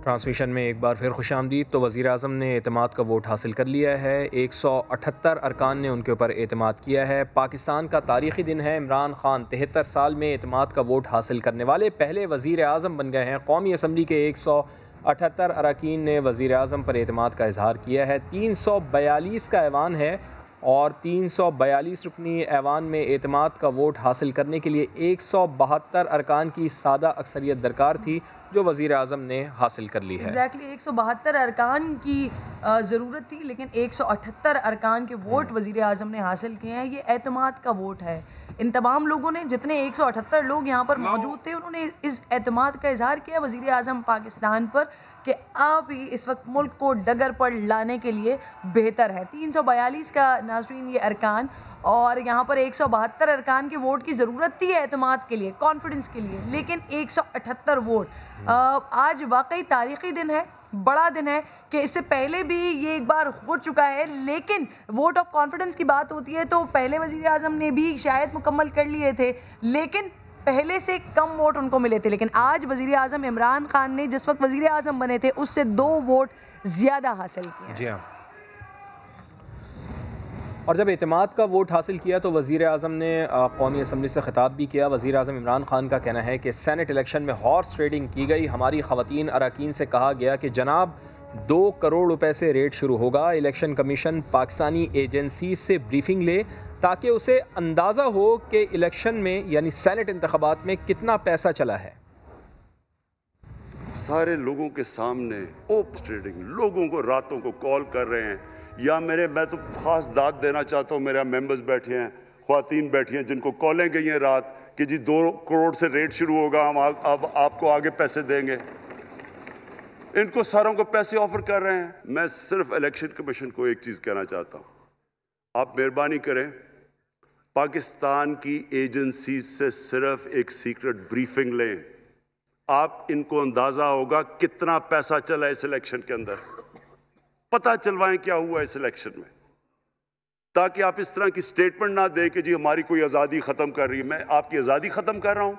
Transmission में एक बार फिर खुशामदीद। तो वज़ीर-ए-आज़म ने एतमाद का वोट हासिल कर लिया है। 178 अरकान ने उनके ऊपर एतमाद किया है। पाकिस्तान का तारीख़ी दिन है। इमरान खान 73 साल में एतमाद का वोट हासिल करने वाले पहले वज़ीर-ए-आज़म बन गए हैं। कौमी असम्बली के 178 अरकान ने वज़ीर-ए-आज़म पर एतमाद का इजहार किया है। 342 का ऐवान है और 342 रुकनी ऐवान में एतमाद का वोट हासिल करने के लिए 172 अरकान की सादा अक्सरियत दरकार थी, जो वज़ीर-ए-आज़म ने हासिल कर ली है। एग्जैक्टली 172 अरकान की ज़रूरत थी, लेकिन 178 अरकान के वोट वज़ीर-ए-आज़म ने हासिल किए हैं। ये एतमाद का वोट है। इन तमाम लोगों ने, जितने 178 लोग यहाँ पर मौजूद थे, उन्होंने इस एतमाद का इजहार किया वज़ीर-ए-आज़म पाकिस्तान पर कि आप ही इस वक्त मुल्क को डगर पर लाने के लिए बेहतर है। 342 का नाज़रीन ये अरकान, और यहाँ पर 172 अरकान के वोट की ज़रूरत थी एतमाद के लिए, कॉन्फिडेंस के लिए, लेकिन 178 वोट। आज वाकई तारीख़ी दिन है, बड़ा दिन है कि इससे पहले भी ये एक बार हो चुका है, लेकिन वोट ऑफ कॉन्फिडेंस की बात होती है तो पहले वज़ीर-ए-आज़म ने भी शायद मुकम्मल कर लिए थे, लेकिन पहले से कम वोट उनको मिले थे। लेकिन आज वज़ीर-ए-आज़म इमरान खान ने जिस वक्त वज़ीर-ए-आज़म बने थे उससे 2 वोट ज़्यादा हासिल किए। जी हाँ। और जब एतमाद का वोट हासिल किया तो वज़ीर-ए-आज़म ने कौमी असम्बली से ख़िताब भी किया। वज़ीर-ए-आज़म इमरान खान का कहना है कि सेनेट इलेक्शन में हॉर्स ट्रेडिंग की गई। हमारी ख़वातीन अरकान से कहा गया कि जनाब 2 करोड़ रुपए से रेट शुरू होगा। इलेक्शन कमीशन पाकिस्तानी एजेंसी से ब्रीफिंग ले ताकि उसे अंदाज़ा हो कि इलेक्शन में यानी सेनेट इंतखाबात में कितना पैसा चला है। सारे लोगों के सामने ओप ट्रेडिंग, लोगों को रातों को कॉल कर रहे हैं, या मैं तो खास दाद देना चाहता हूँ, मेरे मेंबर्स बैठे हैं, ख्वातीन बैठी हैं जिनको कॉलें गई हैं रात कि जी 2 करोड़ से रेट शुरू होगा, हम अब आपको आगे पैसे देंगे। इनको सारों को पैसे ऑफर कर रहे हैं। मैं सिर्फ इलेक्शन कमीशन को एक चीज़ कहना चाहता हूँ, आप मेहरबानी करें, पाकिस्तान की एजेंसी से सिर्फ एक सीक्रेट ब्रीफिंग लें, आप इनको अंदाज़ा होगा कितना पैसा चला इस इलेक्शन के अंदर, पता चलवाएं क्या हुआ इस इलेक्शन में, ताकि आप इस तरह की स्टेटमेंट ना दें कि जी हमारी कोई आज़ादी ख़त्म कर रही है। मैं आपकी आज़ादी ख़त्म कर रहा हूँ।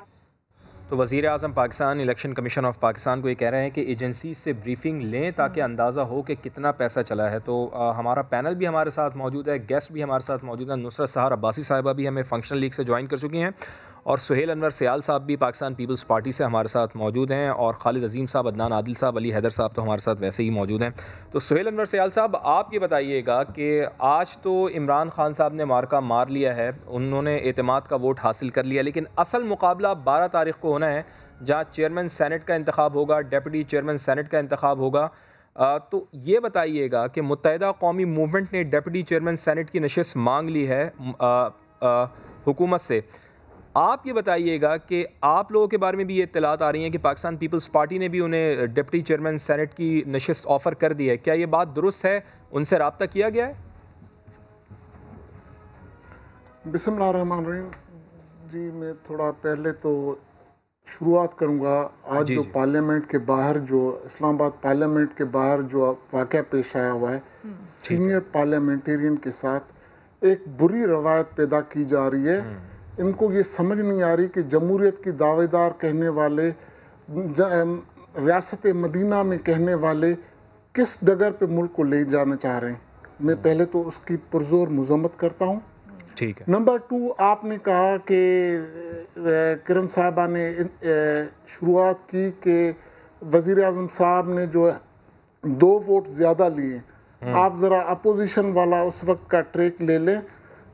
तो वज़ीर-ए-आज़म Pakistan election commission of Pakistan को ये कह रहे हैं कि एजेंसी से ब्रीफिंग लें ताकि अंदाज़ा हो कि कितना पैसा चला है। तो हमारा पैनल भी हमारे साथ मौजूद है, गेस्ट भी हमारे साथ मौजूद है। नुसरत सहर अब्बासी साहिबा भी हमें फंक्शनल लीग से ज्वाइन कर चुकी हैं, और सुहेल अनवर सयाल साहब भी पाकिस्तान पीपल्स पार्टी से हमारे साथ मौजूद हैं, और खालिद अजीम साहब, अदनान आदिल साहब, अली हैदर साहब तो हमारे साथ वैसे ही मौजूद हैं। तो सुहेल अनवर सयाल साहब, आप ये बताइएगा कि आज तो इमरान खान साहब ने मार्का मार लिया है, उन्होंने एतमाद का वोट हासिल कर लिया, लेकिन असल मुकाबला 12 तारीख को होना है, जहाँ चेयरमैन सेनेट का इंतखाब होगा, डेप्यूटी चेयरमैन सेनेट का इंतखाब होगा। तो ये बताइएगा कि मुत्तहिदा कौमी मूवमेंट ने डेप्यूटी चेयरमैन सेनेट की नशिस्त मांग ली है हुकूमत से। आप ये बताइएगा कि आप लोगों के बारे में भी ये इत्तलात आ रही हैं कि पाकिस्तान पीपल्स पार्टी ने भी उन्हें डिप्टी चेयरमैन सेनेट की नशिस्त ऑफ़र कर दी है, क्या ये बात दुरुस्त है? उनसे रब्ता किया गया है? बिस्मिल्लाहिर्रहमानिर्रहीम जी, मैं थोड़ा पहले तो शुरुआत करूँगा। आज जो पार्लियामेंट के बाहर, जो इस्लामाबाद पार्लियामेंट के बाहर जो वाक़या पेश आया हुआ है, सीनियर पार्लियामेंटेरियन के साथ एक बुरी रवायत पैदा की जा रही है। इनको ये समझ नहीं आ रही कि जमहूरियत की दावेदार कहने वाले, रियासत मदीना में कहने वाले किस डगर पे मुल्क को ले जाना चाह रहे हैं। मैं पहले तो उसकी पुरजोर मजम्मत करता हूँ। ठीक है। नंबर 2, आपने कहा कि किरण साहबा ने शुरुआत की कि वज़ीर-ए-आज़म साहब ने जो 2 वोट ज़्यादा लिए। आप ज़रा अपोजिशन वाला उस वक्त का ट्रैक ले लें।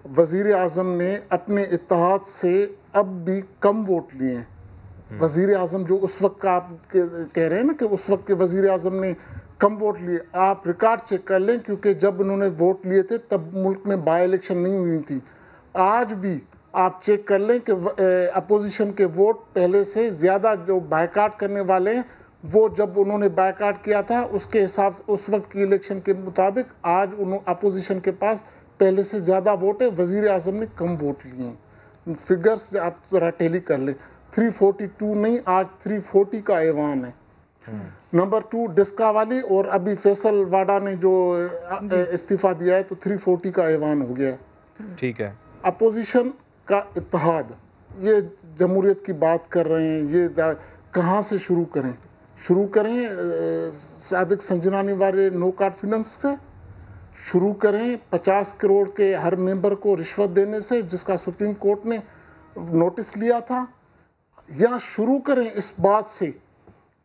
वज़ीर-ए-आज़म ने अपने इत्तेहाद से अब भी कम वोट लिए। वज़ीर-ए-आज़म जो उस वक्त का आप कह रहे हैं ना कि उस वक्त के वज़ीर-ए-आज़म ने कम वोट लिए, आप रिकॉर्ड चेक कर लें, क्योंकि जब उन्होंने वोट लिए थे तब मुल्क में बाई इलेक्शन नहीं हुई थी। आज भी आप चेक कर लें कि अपोजिशन के वोट पहले से ज़्यादा, जो बायकाट करने वाले हैं वो जब उन्होंने बायकाट किया था उसके हिसाब से उस वक्त की इलेक्शन के मुताबिक आज अपोजिशन के पास पहले से ज़्यादा वोट है। वज़ीर-ए-आज़म ने कम वोट लिए। फिगर्स आप ज़रा टैली कर लें। 342 नहीं, आज 340 का ऐवान है। नंबर 2, डिस्का वाली और अभी फैसल वाडा ने जो इस्तीफ़ा दिया है, तो 340 का ऐवान हो गया है। ठीक है। अपोजिशन का इत्तेहाद, ये जमहूरियत की बात कर रहे हैं, ये कहाँ से शुरू करें? शुरू करें सादिक संजनानी वाले नो कॉन्फिडेंस से, शुरू करें 50 करोड़ के हर मेंबर को रिश्वत देने से जिसका सुप्रीम कोर्ट ने नोटिस लिया था, या शुरू करें इस बात से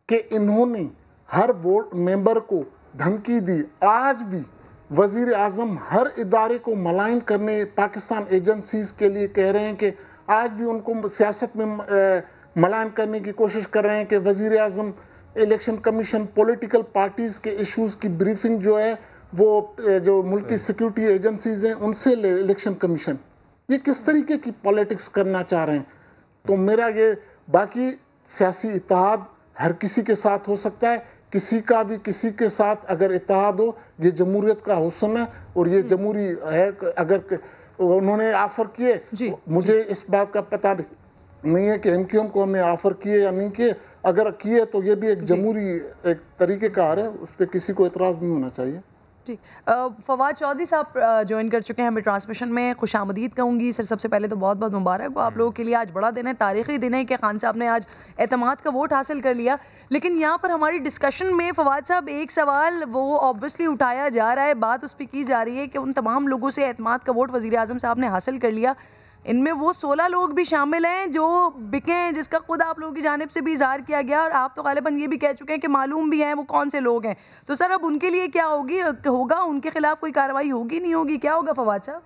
कि इन्होंने हर वोट मेंबर को धमकी दी। आज भी वज़ीर आज़म हर इदारे को मलाइन करने पाकिस्तान एजेंसीज के लिए कह रहे हैं कि आज भी उनको सियासत में मलाइन करने की कोशिश कर रहे हैं कि वज़ीर आज़म, इलेक्शन कमीशन, पॉलिटिकल पार्टीज़ के इश्यूज़ की ब्रीफिंग जो है वो जो मुल्की सिक्योरिटी एजेंसीज हैं उनसे ले इलेक्शन कमीशन। ये किस तरीके की पॉलिटिक्स करना चाह रहे हैं? तो मेरा ये, बाकी सियासी इत्तेहाद हर किसी के साथ हो सकता है, किसी का भी किसी के साथ अगर इत्तेहाद हो, ये जमहूरियत का हुस्न है और ये जमहूरी है। अगर उन्होंने ऑफ़र किए, मुझे इस बात का पता नहीं है कि एमक्यूएम को हमने ऑफ़र किए या नहीं किए, अगर किए तो ये भी एक जमहूरी एक तरीके कार है, उस पर किसी को एतराज़ नहीं होना चाहिए। ठीक, फवाद चौधरी साहब ज्वाइन कर चुके हैं हमें ट्रांसमिशन में। खुशामदीद कहूँगी सर। सबसे पहले तो बहुत बहुत मुबारक हो आप लोगों के लिए, आज बड़ा दिन है, तारीख़ी दिन है कि खान साहब ने आज एतमाद का वोट हासिल कर लिया। लेकिन यहाँ पर हमारी डिस्कशन में फवाद साहब एक सवाल वो ऑब्वियसली उठाया जा रहा है, बात उस पर की जा रही है कि उन तमाम लोगों से एतमाद का वोट वज़ीर आज़म साहब ने हासिल कर लिया, इनमें वो 16 लोग भी शामिल हैं जो बिके हैं, जिसका खुद आप लोगों की जानिब से भी इज़हार किया गया, और आप तो गालिबन ये भी कह चुके हैं कि मालूम भी हैं वो कौन से लोग हैं। तो सर अब उनके लिए क्या होगा, उनके खिलाफ कोई कार्रवाई होगी नहीं होगी, क्या होगा फवाद साहब?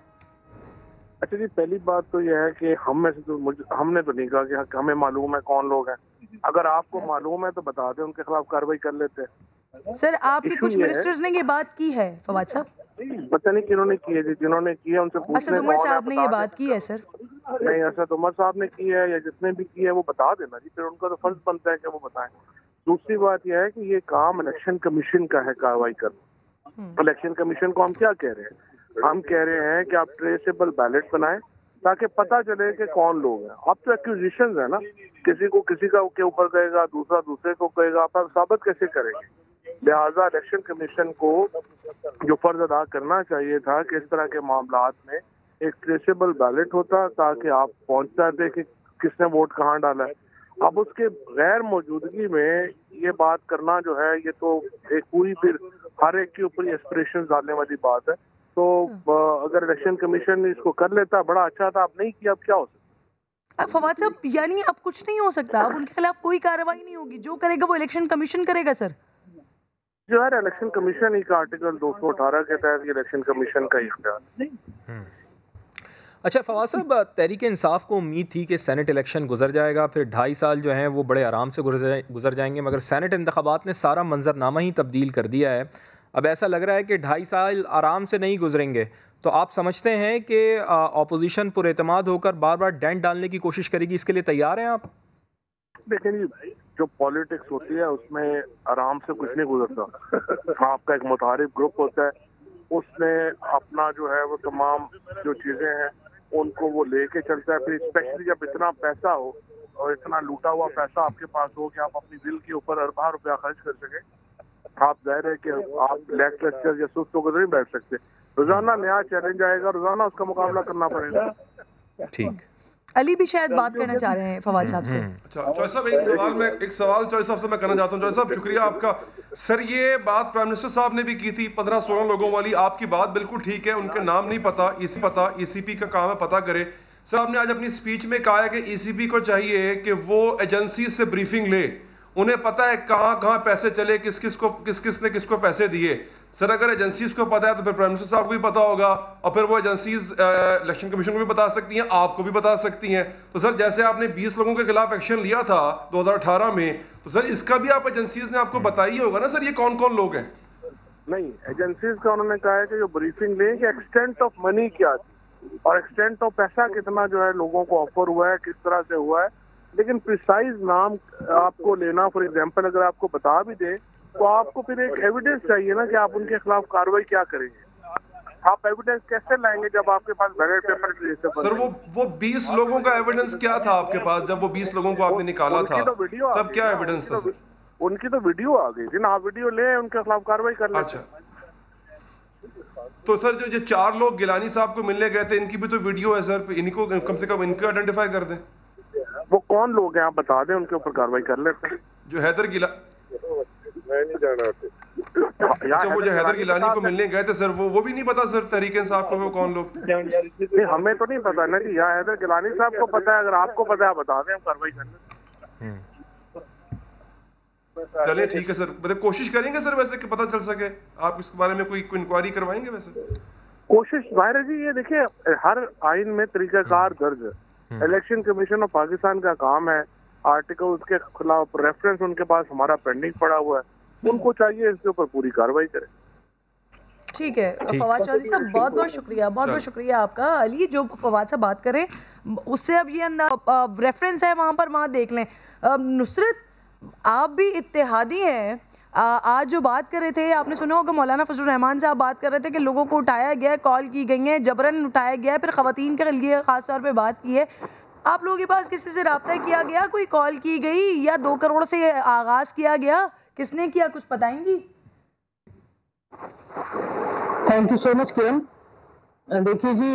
अच्छा जी, पहली बात तो यह है कि हम में से तो हमने तो नहीं कहा कि हमें मालूम है कौन लोग हैं। अगर आपको मालूम है तो बता दें, उनके खिलाफ कार्रवाई कर लेते हैं। सर आपके कुछ मिनिस्टर्स ने ये बात की है फवाद साहब? पता नहीं किन्होंने की है जी, जिन्होंने की है उनसे पूछने। असद उमर साहब ने ये बात की है सर? नहीं, असद उमर साहब ने की है या जिसने भी की है वो बता देना जी, फिर उनका तो फर्ज बनता है कि वो बताएं। दूसरी बात यह है कि ये काम इलेक्शन कमीशन का है कार्रवाई करना। इलेक्शन कमीशन को हम क्या कह रहे हैं? हम कह रहे हैं कि आप ट्रेसेबल बैलेट बनाएं ताकि पता चले कि कौन लोग हैं। अब तो एक्यूजिशंस है ना, किसी को किसी का के ऊपर कहेगा, दूसरा दूसरे को कहेगा, आप साबित कैसे करेंगे? लिहाजा इलेक्शन कमीशन को जो फर्ज अदा करना चाहिए था कि इस तरह के मामलात में एक ट्रेसेबल बैलेट होता ताकि आप पहुंच जाते कि किसने वोट कहाँ डाला है। अब उसके गैर मौजूदगी में ये बात करना जो है, ये तो एक पूरी फिर हर एक के ऊपर एस्पिरेशन डालने वाली बात है। तो अगर इलेक्शन कमीशन इसको कर लेता बड़ा अच्छा था, अब नहीं किया, अब क्या हो सकता? फवाद साहब यानी अब कुछ नहीं हो सकता, अब उनके खिलाफ कोई कार्रवाई नहीं होगी, जो करेगा वो इलेक्शन कमीशन करेगा सर? जो है इलेक्शन कमीशन ही का आर्टिकल 218 के तहत इलेक्शन कमीशन का इख्तियार। अच्छा फवाद साहब, तहरीक इंसाफ को उम्मीद थी कि सेनेट इलेक्शन गुजर जाएगा, फिर 2.5 साल जो हैं वो बड़े आराम से गुजर जाएंगे, मगर सेनेट इंतखाबात ने सारा मंजरनामा ही तब्दील कर दिया है। अब ऐसा लग रहा है कि 2.5 साल आराम से नहीं गुजरेंगे। तो आप समझते हैं कि अपोजिशन पुरएतमाद होकर बार बार डेंट डालने की कोशिश करेगी, इसके लिए तैयार हैं आप? देखिए, जो पॉलिटिक्स होती है उसमें आराम से कुछ नहीं गुजरता। आपका एक मुतारिफ ग्रुप होता है, उसने अपना जो है वो तमाम जो चीज़ें हैं उनको वो लेके चलता है। फिर स्पेशली जब इतना पैसा हो और इतना लूटा हुआ पैसा आपके पास हो कि आप अपनी दिल के ऊपर अरबा रुपया खर्च कर सके, आप जाहिर है कि आप लेट लेक्चर या सुस्त होकर नहीं बैठ सकते। रोजाना नया चैलेंज आएगा, रोजाना उसका मुकाबला करना पड़ेगा। ठीक, अली भी शायद बात करना चाह रहे हैं फवाद साहब से। अच्छा चौधरी साहब, एक सवाल चौधरी साहब से मैं करना चाहता हूँ। चौधरी साहब शुक्रिया आपका। सर ये बात प्राइम मिनिस्टर साहब ने भी की थी 15-16 लोगों वाली, आपकी बात बिल्कुल ठीक है, उनके नाम नहीं पता, ईसीपी का काम है पता करे। सर आपने आज अपनी स्पीच में कहा है कि ईसीपी को चाहिए कि वो एजेंसी से ब्रीफिंग ले, उन्हें पता है कहाँ कहाँ पैसे चले, किस किसने किसको पैसे दिए। सर अगर एजेंसीज को पता है तो फिर प्राइम मिनिस्टर साहब को भी पता होगा, और फिर वो एजेंसीज इलेक्शन कमीशन को भी बता सकती हैं, आपको भी बता सकती हैं। तो सर जैसे आपने 20 लोगों के खिलाफ एक्शन लिया था 2018 में, तो सर इसका भी आप एजेंसीज ने आपको बताई होगा ना सर, ये कौन कौन लोग हैं? नहीं, एजेंसीज का उन्होंने कहा है कि जो ब्रीफिंग लें कि एक्सटेंट ऑफ मनी क्या थी और एक्सटेंट ऑफ पैसा कितना जो है लोगों को ऑफर हुआ है, किस तरह से हुआ है। लेकिन प्रिसाइज नाम आपको लेना, फॉर एग्जाम्पल अगर आपको बता भी दे तो आपको फिर एक एविडेंस चाहिए ना कि आप उनके खिलाफ कार्रवाई क्या करेंगे। आप एविडेंस कैसे लाएंगे जब आपके पास बैलेट पेपर ट्रेसेबल? सर वो 20 लोगों का एविडेंस क्या था आपके पास? जब वो 20 लोगों को आपने निकाला था तब क्या एविडेंस था सर? उनकी तो वीडियो आ गई थी ना, आप वीडियो ले उनके खिलाफ कार्रवाई कर लें। अच्छा, तो सर जो 4 लोग गिलानी साहब को मिलने गए थे, इनकी भी तो वीडियो है सर, इनको कम से कम इनको आइडेंटिफाई कर दें। वो कौन लोग हैं आप बता दें, उनके ऊपर कार्रवाई कर लेते हैं। जो हैदर गिला मैं नहीं जाना। अच्छा, वो जो हैदर गिलानी को मिलने गए थे सर, वो भी नहीं पता सर तहरीक इंसाफ को वो कौन लोग थे? हमें तो नहीं पता ना जी, यहाँ हैदर गिलानी साहब को पता है, अगर आपको पता है बता दें, हम कार्रवाई करने। चलिए ठीक है सर, मतलब कोशिश करेंगे सर वैसे कि पता चल सके। आप इसके बारे में कोई इंक्वायरी करवाएंगे वैसे? कोशिश जाहिर है जी, ये देखिए हर आइन में तरीकाकार दर्ज है। इलेक्शन कमीशन ऑफ पाकिस्तान का काम है, आर्टिकल के खिलाफ रेफरेंस उनके पास हमारा पेंडिंग पड़ा हुआ है, उनको चाहिए इसके ऊपर पूरी कार्रवाई करें। ठीक है फवाद चौधरी साहब, बहुत बहुत शुक्रिया, बहुत बहुत शुक्रिया आपका। अली, जो फवाद साहब बात करें उससे अब ये अंदाज रेफरेंस है वहाँ पर, वहाँ देख लें। नुसरत, आप भी इत्तेहादी हैं। आज जो बात कर रहे थे, आपने सुना होगा मौलाना फजलुर रहमान साहब बात कर रहे थे कि लोगों को उठाया गया है, कॉल की गई है, जबरन उठाया गया है, फिर ख़वातीन के लिए ख़ास तौर पे बात की है। आप लोगों के पास किसी से रब्ता किया गया, कोई कॉल की गई, या 2 करोड़ से आगाज़ किया गया? किसने किया, कुछ बताएंगी? थैंक यू सो मच किरण। देखिए जी,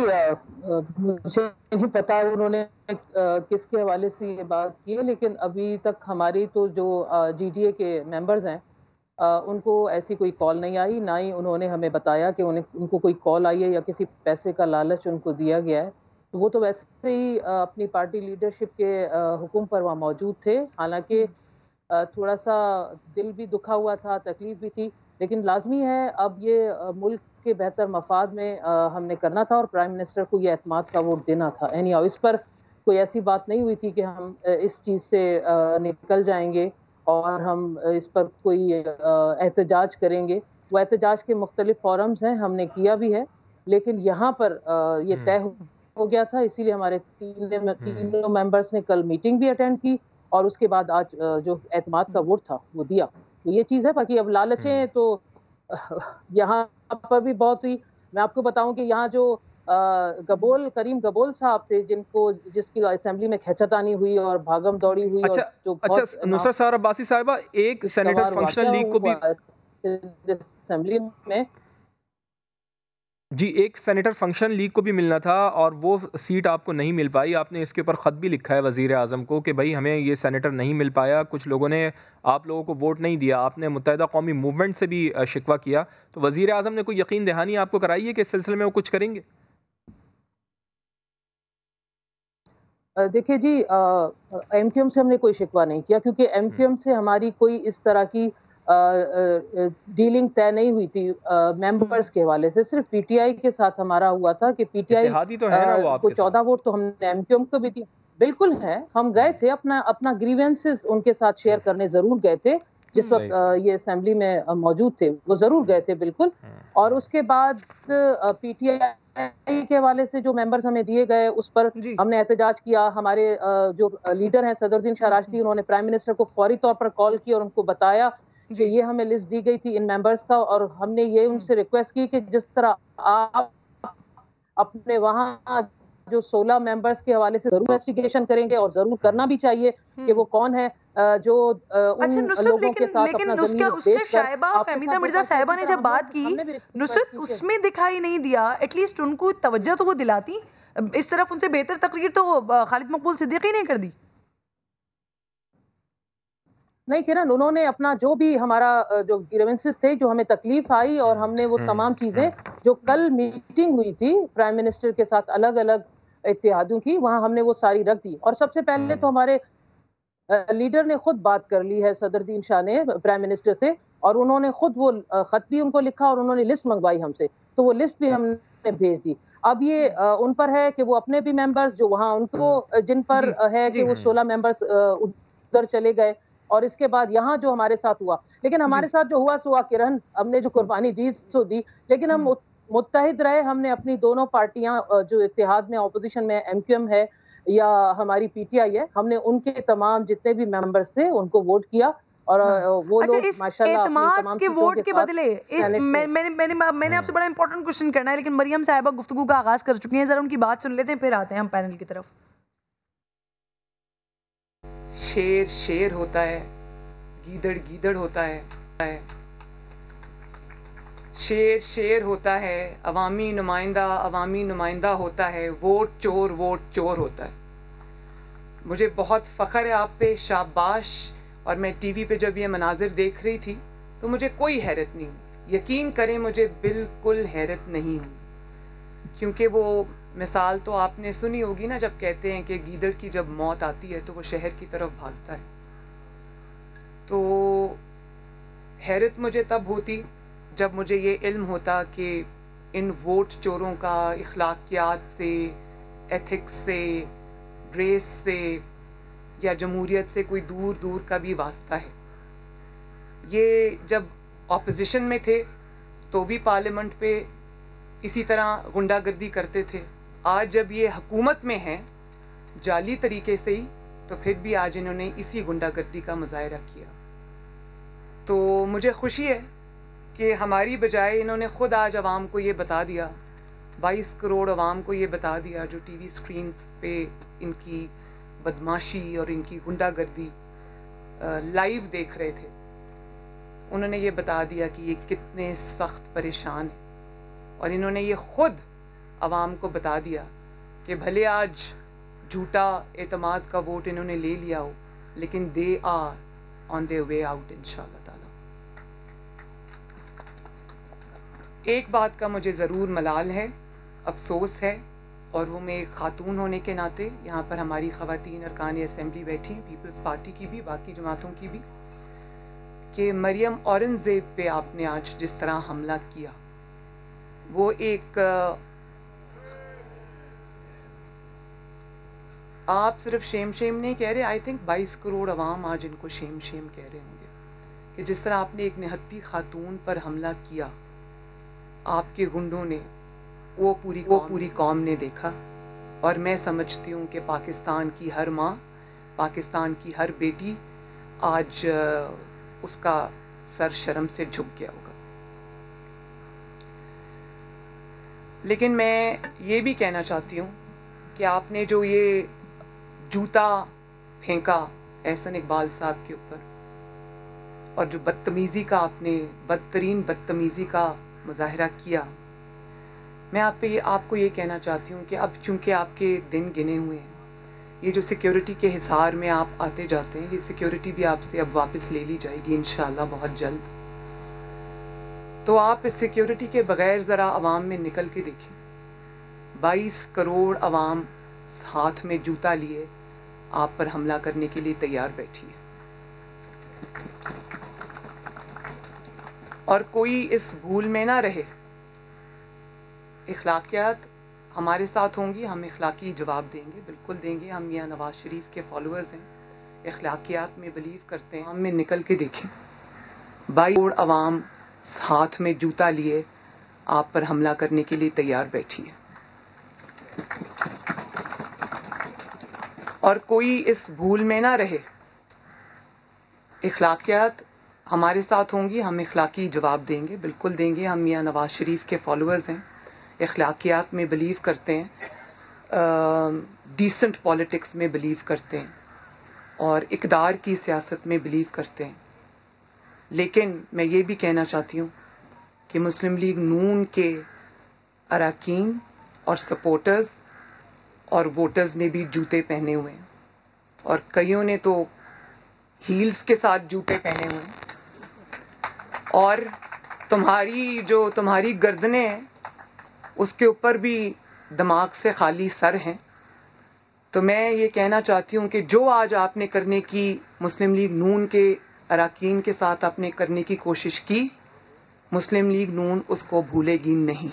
मुझे नहीं पता उन्होंने किसके हवाले से ये बात की है, लेकिन अभी तक हमारी तो जो GDA के मेंबर्स हैं उनको ऐसी कोई कॉल नहीं आई, ना ही उन्होंने हमें बताया कि उनको कोई कॉल आई है या किसी पैसे का लालच उनको दिया गया है। तो वो तो वैसे ही अपनी पार्टी लीडरशिप के हुक्म पर वहाँ मौजूद थे। हालांकि थोड़ा सा दिल भी दुखा हुआ था, तकलीफ भी थी, लेकिन लाजमी है अब ये मुल्क के बेहतर मफाद में हमने करना था और प्राइम मिनिस्टर को ये एतमाद का वोट देना था। एनीहाउ, इस पर कोई ऐसी बात नहीं हुई थी कि हम इस चीज़ से निकल जाएंगे और हम इस पर कोई एहतजाज करेंगे। वो एहतजाज के मुख्तलिफ फोरम्स हैं, हमने किया भी है, लेकिन यहाँ पर ये तय हो गया था, इसीलिए हमारे तीनों मेंबर्स ने कल मीटिंग भी अटेंड की और उसके बाद आज जो एतमाद का वोट था वो दिया। तो ये चीज़ है। बाकी अब लालचें तो यहाँ पर भी बहुत हुई। मैं आपको बताऊं कि यहाँ जो करीम गबोल साहब थे, जिसकी असेंबली में खींचातानी हुई और भागम दौड़ी हुई। अच्छा, और अच्छा नुसरत साहब अब्बासी साहिबा, एक सेनेटर फंक्शनल लीग को भी असेंबली में जी, एक सेनेटर फंक्शन लीग को भी मिलना था और वो सीट आपको नहीं मिल पाई। आपने इसके ऊपर ख़त भी लिखा है वज़ीर आज़म को कि भाई हमें ये सेनेटर नहीं मिल पाया, कुछ लोगों ने आप लोगों को वोट नहीं दिया। आपने मुत्तहिदा कौमी मूवमेंट से भी शिकवा किया, तो वज़ीर आज़म ने कोई यकीन दहानी आपको कराई है कि इस सिलसिले में वो कुछ करेंगे? देखिए जी, MQM से हमने कोई शिकवा नहीं किया, क्योंकि MQM से हमारी कोई इस तरह की डीलिंग तय नहीं हुई थी मेंबर्स के हवाले से। सिर्फ PTI के साथ हमारा हुआ था कि PTI तो है ना वो को 14 वोट तो हमने MQM को भी दिया। बिल्कुल है, हम गए थे अपना ग्रीवेंसेस उनके साथ शेयर करने जरूर गए थे। जिस वक्त ये असेंबली में मौजूद थे वो जरूर गए थे, बिल्कुल। और उसके बाद PTI के हवाले से जो मेंबर्स हमें दिए गए उस पर हमने एहतजाज किया। हमारे जो लीडर हैं सदरुद्दीन शाह राशिदी, उन्होंने प्राइम मिनिस्टर को फौरी तौर पर कॉल की और उनको बताया कि ये हमें लिस्ट दी गई थी इन मेंबर्स का, और हमने ये उनसे रिक्वेस्ट की कि जिस तरह आप अपने वहाँ जो 16 मेंबर्स के हवाले से जरूर इन्वेस्टिगेशन करेंगे, और जरूर करना भी चाहिए कि वो कौन है जो उन लोगों के साथ अपना ज़मीर बेच शाइबा फहमीदा मिर्जा साहिबा ने जब बात की, नुसरत उसमें दिखाई नहीं दिया। एटलीस्ट उनको तवज्जो तो वो दिलाती। इस तरफ उनसे बेहतर तकरीर तो खालिद मकबूल सिद्दीकी ने कर दी। नहीं किरण, उन्होंने अपना जो भी हमारा जो ग्रीवेंसेस थे, जो हमें तकलीफ आई, और हमने वो तमाम चीज़ें जो कल मीटिंग हुई थी प्राइम मिनिस्टर के साथ अलग अलग इत्तेहादियों की, वहाँ हमने वो सारी रख दी। और सबसे पहले तो हमारे लीडर ने खुद बात कर ली है सदरुद्दीन शाह ने प्राइम मिनिस्टर से, और उन्होंने खुद वो खत भी उनको लिखा और उन्होंने लिस्ट मंगवाई हमसे, तो वो लिस्ट भी हमने भेज दी। अब ये उन पर है कि वो अपने भी मेंबर्स जो वहाँ उनको जिन पर है कि वो 16 मेंबर्स उधर चले गए, और इसके बाद यहाँ जो हमारे साथ हुआ, लेकिन हमारे साथ जो हुआ सो हुआ किरण, हमने जो कुर्बानी दी सो दी, लेकिन हम मुत्तहिद रहे। हमने अपनी दोनों पार्टियां जो इत्तेहाद में ऑपोजिशन में MQM है या हमारी PTI है, हमने उनके तमाम जितने भी मेंबर्स थे उनको वोट किया, और वो लोग माशाल्लाह तमाम के वोट के बदले मैंने आपसे बड़ा इंपॉर्टेंट क्वेश्चन करना है, लेकिन मरियम साहिबा गुफ्तगू का आगाज कर चुकी हैं, जरा उनकी बात सुन लेते हैं, फिर आते हैं हम पैनल की तरफ। शेर शेर होता है, गीदड़ गीदड़ होता है, शेर शेर होता है, अवामी नुमाइंदा होता है, वोट चोर होता है। मुझे बहुत फ़ख्र है आप पे, शाबाश। और मैं TV पे जब ये मनाजिर देख रही थी तो मुझे कोई हैरत नहीं हुई। यकीन करें, मुझे बिल्कुल हैरत नहीं हुई, क्योंकि वो मिसाल तो आपने सुनी होगी ना, जब कहते हैं कि गीदड़ की जब मौत आती है तो वो शहर की तरफ भागता है। तो हैरत मुझे तब होती जब मुझे ये इल्म होता कि इन वोट चोरों का इखलाकियात से, एथिक्स से, रेस से या जमहूरियत से कोई दूर दूर का भी वास्ता है। ये जब ऑपोजिशन में थे तो भी पार्लियामेंट पे इसी तरह गुंडागर्दी करते थे। आज जब ये हुकूमत में हैं जाली तरीके से ही, तो फिर भी आज इन्होंने इसी गुंडागर्दी का मुजाहरा किया। तो मुझे खुशी है कि हमारी बजाय इन्होंने ख़ुद आज अवाम को ये बता दिया, 22 करोड़ अवाम को ये बता दिया जो टीवी स्क्रीन्स पे इनकी बदमाशी और इनकी गुंडागर्दी लाइव देख रहे थे। उन्होंने ये बता दिया कि ये कितने सख्त परेशान हैं, और इन्होंने ये ख़ुद अवाम को बता दिया कि भले आज झूठा एतमाद का वोट इन्होंने ले लिया हो, लेकिन they are on their way out इंशाअल्लाह ताला। एक बात का मुझे ज़रूर मलाल है, अफसोस है, और वो मैं एक ख़ातून होने के नाते, यहाँ पर हमारी ख़वातीन अरकान असेंबली बैठी, पीपल्स पार्टी की भी, बाकी जमातों की भी, कि मरियम औरंगज़ेब पे आपने आज जिस तरह हमला किया, वो एक आप सिर्फ शेम नहीं कह रहे, आई थिंक 22 करोड़ अवाम आज इनको शेम कह रहे होंगे कि जिस तरह आपने एक निहत्ती खातून पर हमला किया, आपके गुंडों ने, वो पूरी कौम ने देखा। और मैं समझती हूँ कि पाकिस्तान की हर माँ, पाकिस्तान की हर बेटी आज उसका सर शर्म से झुक गया होगा। लेकिन मैं ये भी कहना चाहती हूँ कि आपने जो ये जूता फेंका एहसन इकबाल साहब के ऊपर, और जो बदतमीज़ी का आपने बदतरीन बदतमीज़ी का मुजाहरा किया, मैं आपको ये कहना चाहती हूँ कि अब चूँकि आपके दिन गिने हुए हैं, ये जो सिक्योरिटी के हिसार में आप आते जाते हैं, ये सिक्योरिटी भी आपसे अब वापस ले ली जाएगी इंशाअल्लाह बहुत जल्द। तो आप इस सिक्योरिटी के बगैर ज़रा अवाम में निकल के देखें। 22 करोड़ अवाम हाथ में जूता लिए आप पर हमला करने के लिए तैयार बैठी है, और कोई इस भूल में ना रहे। इखलाकियात हमारे साथ होंगी, हम इखलाकी जवाब देंगे, बिल्कुल देंगे। हम मियां नवाज शरीफ के फॉलोअर्स हैं, इखलाकियात में बिलीव करते हैं। हम में निकल के देखें, 22 करोड़ अवाम हाथ में जूता लिए आप पर हमला करने के लिए तैयार बैठी है, और कोई इस भूल में ना रहे। इखलाकियात हमारे साथ होंगी, हम इखलाकी जवाब देंगे, बिल्कुल देंगे। हम मियां नवाज शरीफ के फॉलोअर्स हैं, इखलाकियात में बिलीव करते हैं, डिसेंट पॉलिटिक्स में बिलीव करते हैं, और इक़दार की सियासत में बिलीव करते हैं। लेकिन मैं ये भी कहना चाहती हूँ कि मुस्लिम लीग नून के अरकान और सपोर्टर्स और वोटर्स ने भी जूते पहने हुए हैं, और कईयों ने तो हील्स के साथ जूते पहने हुए हैं, और तुम्हारी गर्दनें हैं उसके ऊपर भी दिमाग से खाली सर हैं। तो मैं ये कहना चाहती हूँ कि जो आज आपने करने की, मुस्लिम लीग नून के अरकान के साथ आपने करने की कोशिश की, मुस्लिम लीग नून उसको भूलेगी नहीं।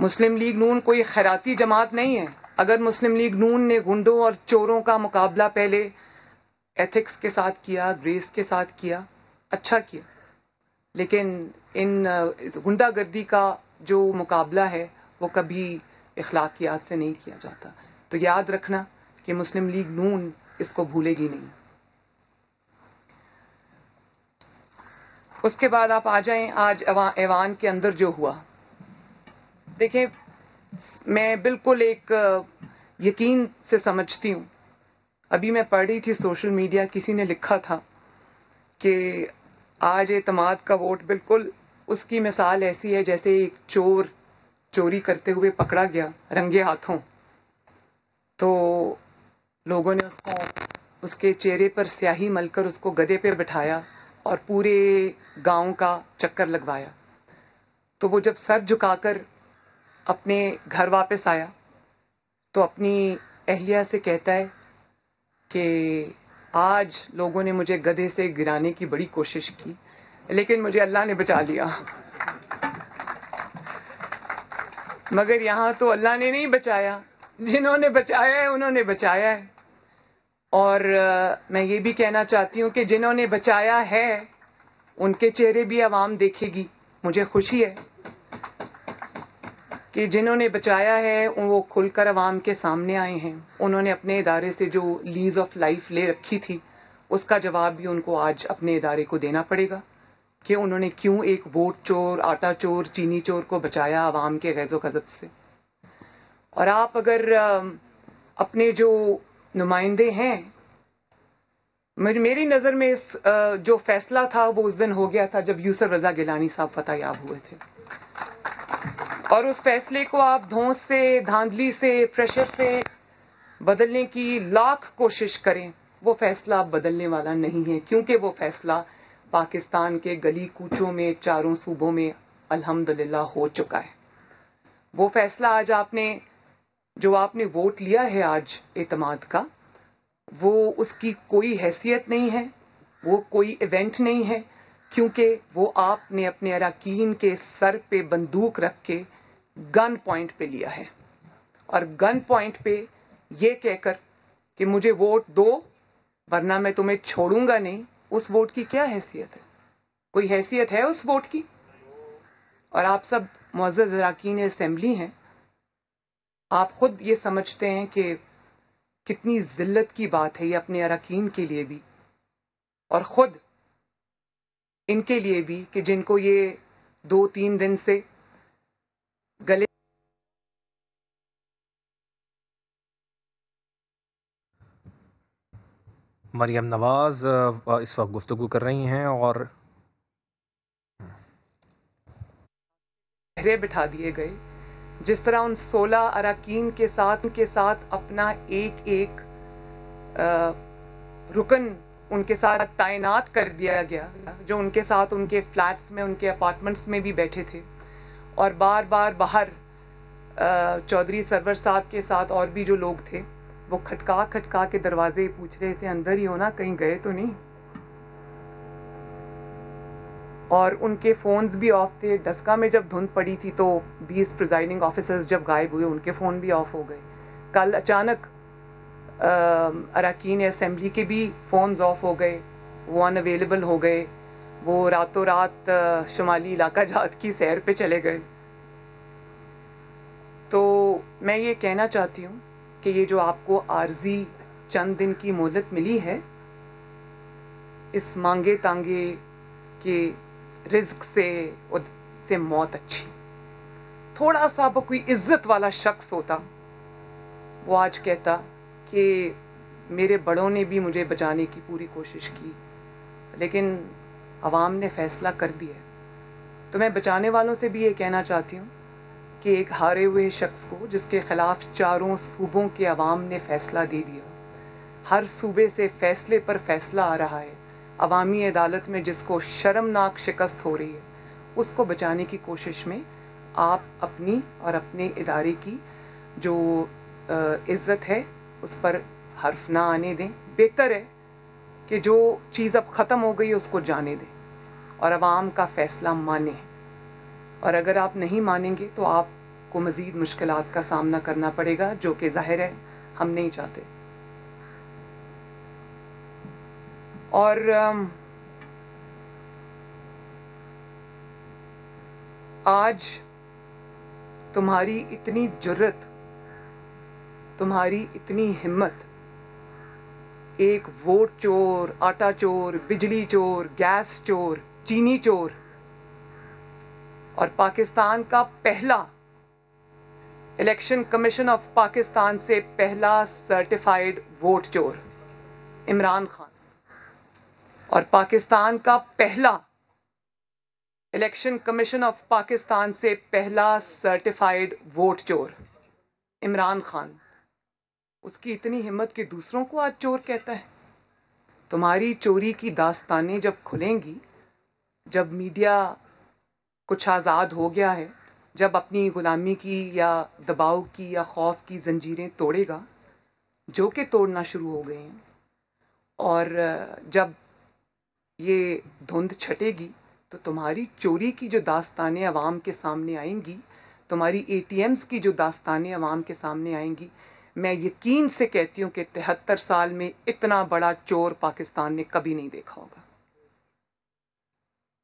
मुस्लिम लीग नून कोई खैराती जमात नहीं है। अगर मुस्लिम लीग नून ने गुंडों और चोरों का मुकाबला पहले एथिक्स के साथ किया, ग्रेस के साथ किया, अच्छा किया, लेकिन इन गुंडागर्दी का जो मुकाबला है वो कभी इखलाकियात से नहीं किया जाता। तो याद रखना कि मुस्लिम लीग नून इसको भूलेगी नहीं। उसके बाद आप आ जाएं आज ऐवान के अंदर जो हुआ। देखें, मैं बिल्कुल एक यकीन से समझती हूँ। अभी मैं पढ़ रही थी सोशल मीडिया, किसी ने लिखा था कि आज एतमाद का वोट बिल्कुल उसकी मिसाल ऐसी है जैसे एक चोर चोरी करते हुए पकड़ा गया रंगे हाथों, तो लोगों ने उसके चेहरे पर स्याही मलकर उसको गधे पे बिठाया और पूरे गांव का चक्कर लगवाया। तो वो जब सर झुकाकर अपने घर वापस आया तो अपनी अहलिया से कहता है कि आज लोगों ने मुझे गधे से गिराने की बड़ी कोशिश की, लेकिन मुझे अल्लाह ने बचा लिया। मगर यहाँ तो अल्लाह ने नहीं बचाया, जिन्होंने बचाया है उन्होंने बचाया है। और मैं ये भी कहना चाहती हूँ कि जिन्होंने बचाया है उनके चेहरे भी आवाम देखेगी। मुझे खुशी है कि जिन्होंने बचाया है वो खुलकर आवाम के सामने आए हैं। उन्होंने अपने इदारे से जो लीज ऑफ लाइफ ले रखी थी उसका जवाब भी उनको आज अपने इदारे को देना पड़ेगा कि उन्होंने क्यों एक वोट चोर, आटा चोर, चीनी चोर को बचाया आवाम के गैज़ो गज़ब से। और आप अगर अपने जो नुमाइंदे हैं, मेरी नज़र में इस जो फैसला था वो उस दिन हो गया था जब यूसुफ रज़ा गिलानी साहब फतहयाब हुए थे। और उस फैसले को आप धौंस से, धांधली से, प्रेशर से बदलने की लाख कोशिश करें, वो फैसला अब बदलने वाला नहीं है, क्योंकि वो फैसला पाकिस्तान के गली कूचों में चारों सूबों में अल्हम्दुलिल्लाह हो चुका है। वो फैसला आज आपने वोट लिया है आज एतमाद का, वो उसकी कोई हैसियत नहीं है, वो कोई इवेंट नहीं है, क्योंकि वो आपने अपने अरकान के सर पे बंदूक रख के गन पॉइंट पे लिया है। और गन पॉइंट पे ये कहकर कि मुझे वोट दो वरना मैं तुम्हें छोड़ूंगा नहीं, उस वोट की क्या हैसियत है? कोई हैसियत है उस वोट की? और आप सब मुअज़्ज़ज़ अरकान असेंबली हैं, आप खुद ये समझते हैं कि कितनी जिल्लत की बात है ये अपने अरकान के लिए भी और खुद इनके लिए भी कि जिनको ये 2-3 दिन से गले मरियम नवाज इस वक्त गुफ्तगू कर रही हैं और चेहरे बिठा दिए गए। जिस तरह उन 16 अरकान के साथ अपना एक रुकन उनके साथ तैनात कर दिया गया, जो उनके साथ उनके फ्लैट्स में, उनके अपार्टमेंट्स में भी बैठे थे और बार बार बाहर चौधरी सरवर साहब के साथ और भी जो लोग थे वो खटका के दरवाजे पूछ रहे थे अंदर ही हो ना, कहीं गए तो नहीं। और उनके फ़ोन्स भी ऑफ थे। डस्का में जब धुंध पड़ी थी तो 20 प्रिजाइडिंग ऑफिसर्स जब गायब हुए उनके फ़ोन भी ऑफ हो गए। कल अचानक अरकान असेंबली के भी फ़ोन्स ऑफ हो गए, वो अनअवेलेबल हो गए, वो रातों रात शुमाली इलाका जात की सैर पे चले गए। तो मैं ये कहना चाहती हूँ कि ये जो आपको आर्जी चंद दिन की मोहलत मिली है, इस मांगे तांगे के रिज्क से मौत अच्छी। थोड़ा सा कोई इज्जत वाला शख्स होता वो आज कहता कि मेरे बड़ों ने भी मुझे बचाने की पूरी कोशिश की, लेकिन अवाम ने फैसला कर दिया। तो मैं बचाने वालों से भी ये कहना चाहती हूँ कि एक हारे हुए शख्स को जिसके ख़िलाफ़ चारों सूबों के अवाम ने फ़ैसला दे दिया, हर सूबे से फ़ैसले पर फ़ैसला आ रहा है, अवामी अदालत में जिसको शर्मनाक शिकस्त हो रही है, उसको बचाने की कोशिश में आप अपनी और अपने इदारे की जो इज़्ज़त है उस पर हर्फ ना आने दें। बेहतर है कि जो चीज़ अब ख़त्म हो गई है उसको जाने दें और अवाम का फ़ैसला माने। और अगर आप नहीं मानेंगे तो आपको मज़ीद मुश्किलात का सामना करना पड़ेगा, जो कि ज़ाहिर है हम नहीं चाहते। और आज तुम्हारी इतनी जुर्रत, तुम्हारी इतनी हिम्मत, एक वोट चोर, आटा चोर, बिजली चोर, गैस चोर, चीनी चोर और पाकिस्तान का पहला इलेक्शन कमीशन ऑफ पाकिस्तान से पहला सर्टिफाइड वोट चोर इमरान खान और पाकिस्तान का पहला इलेक्शन कमीशन ऑफ पाकिस्तान से पहला सर्टिफाइड वोट चोर इमरान खान, उसकी इतनी हिम्मत कि दूसरों को आज चोर कहता है। तुम्हारी चोरी की दास्तानें जब खुलेंगी, जब मीडिया कुछ आज़ाद हो गया है, जब अपनी ग़ुलामी की या दबाव की या खौफ की ज़ंजीरें तोड़ेगा, जो कि तोड़ना शुरू हो गए हैं, और जब ये धुंध छटेगी तो तुम्हारी चोरी की जो दास्तानें अवाम के सामने आएंगी, तुम्हारी ATMs की जो दास्तानें अवाम के सामने आएंगी, मैं यकीन से कहती हूँ कि 73 साल में इतना बड़ा चोर पाकिस्तान ने कभी नहीं देखा होगा।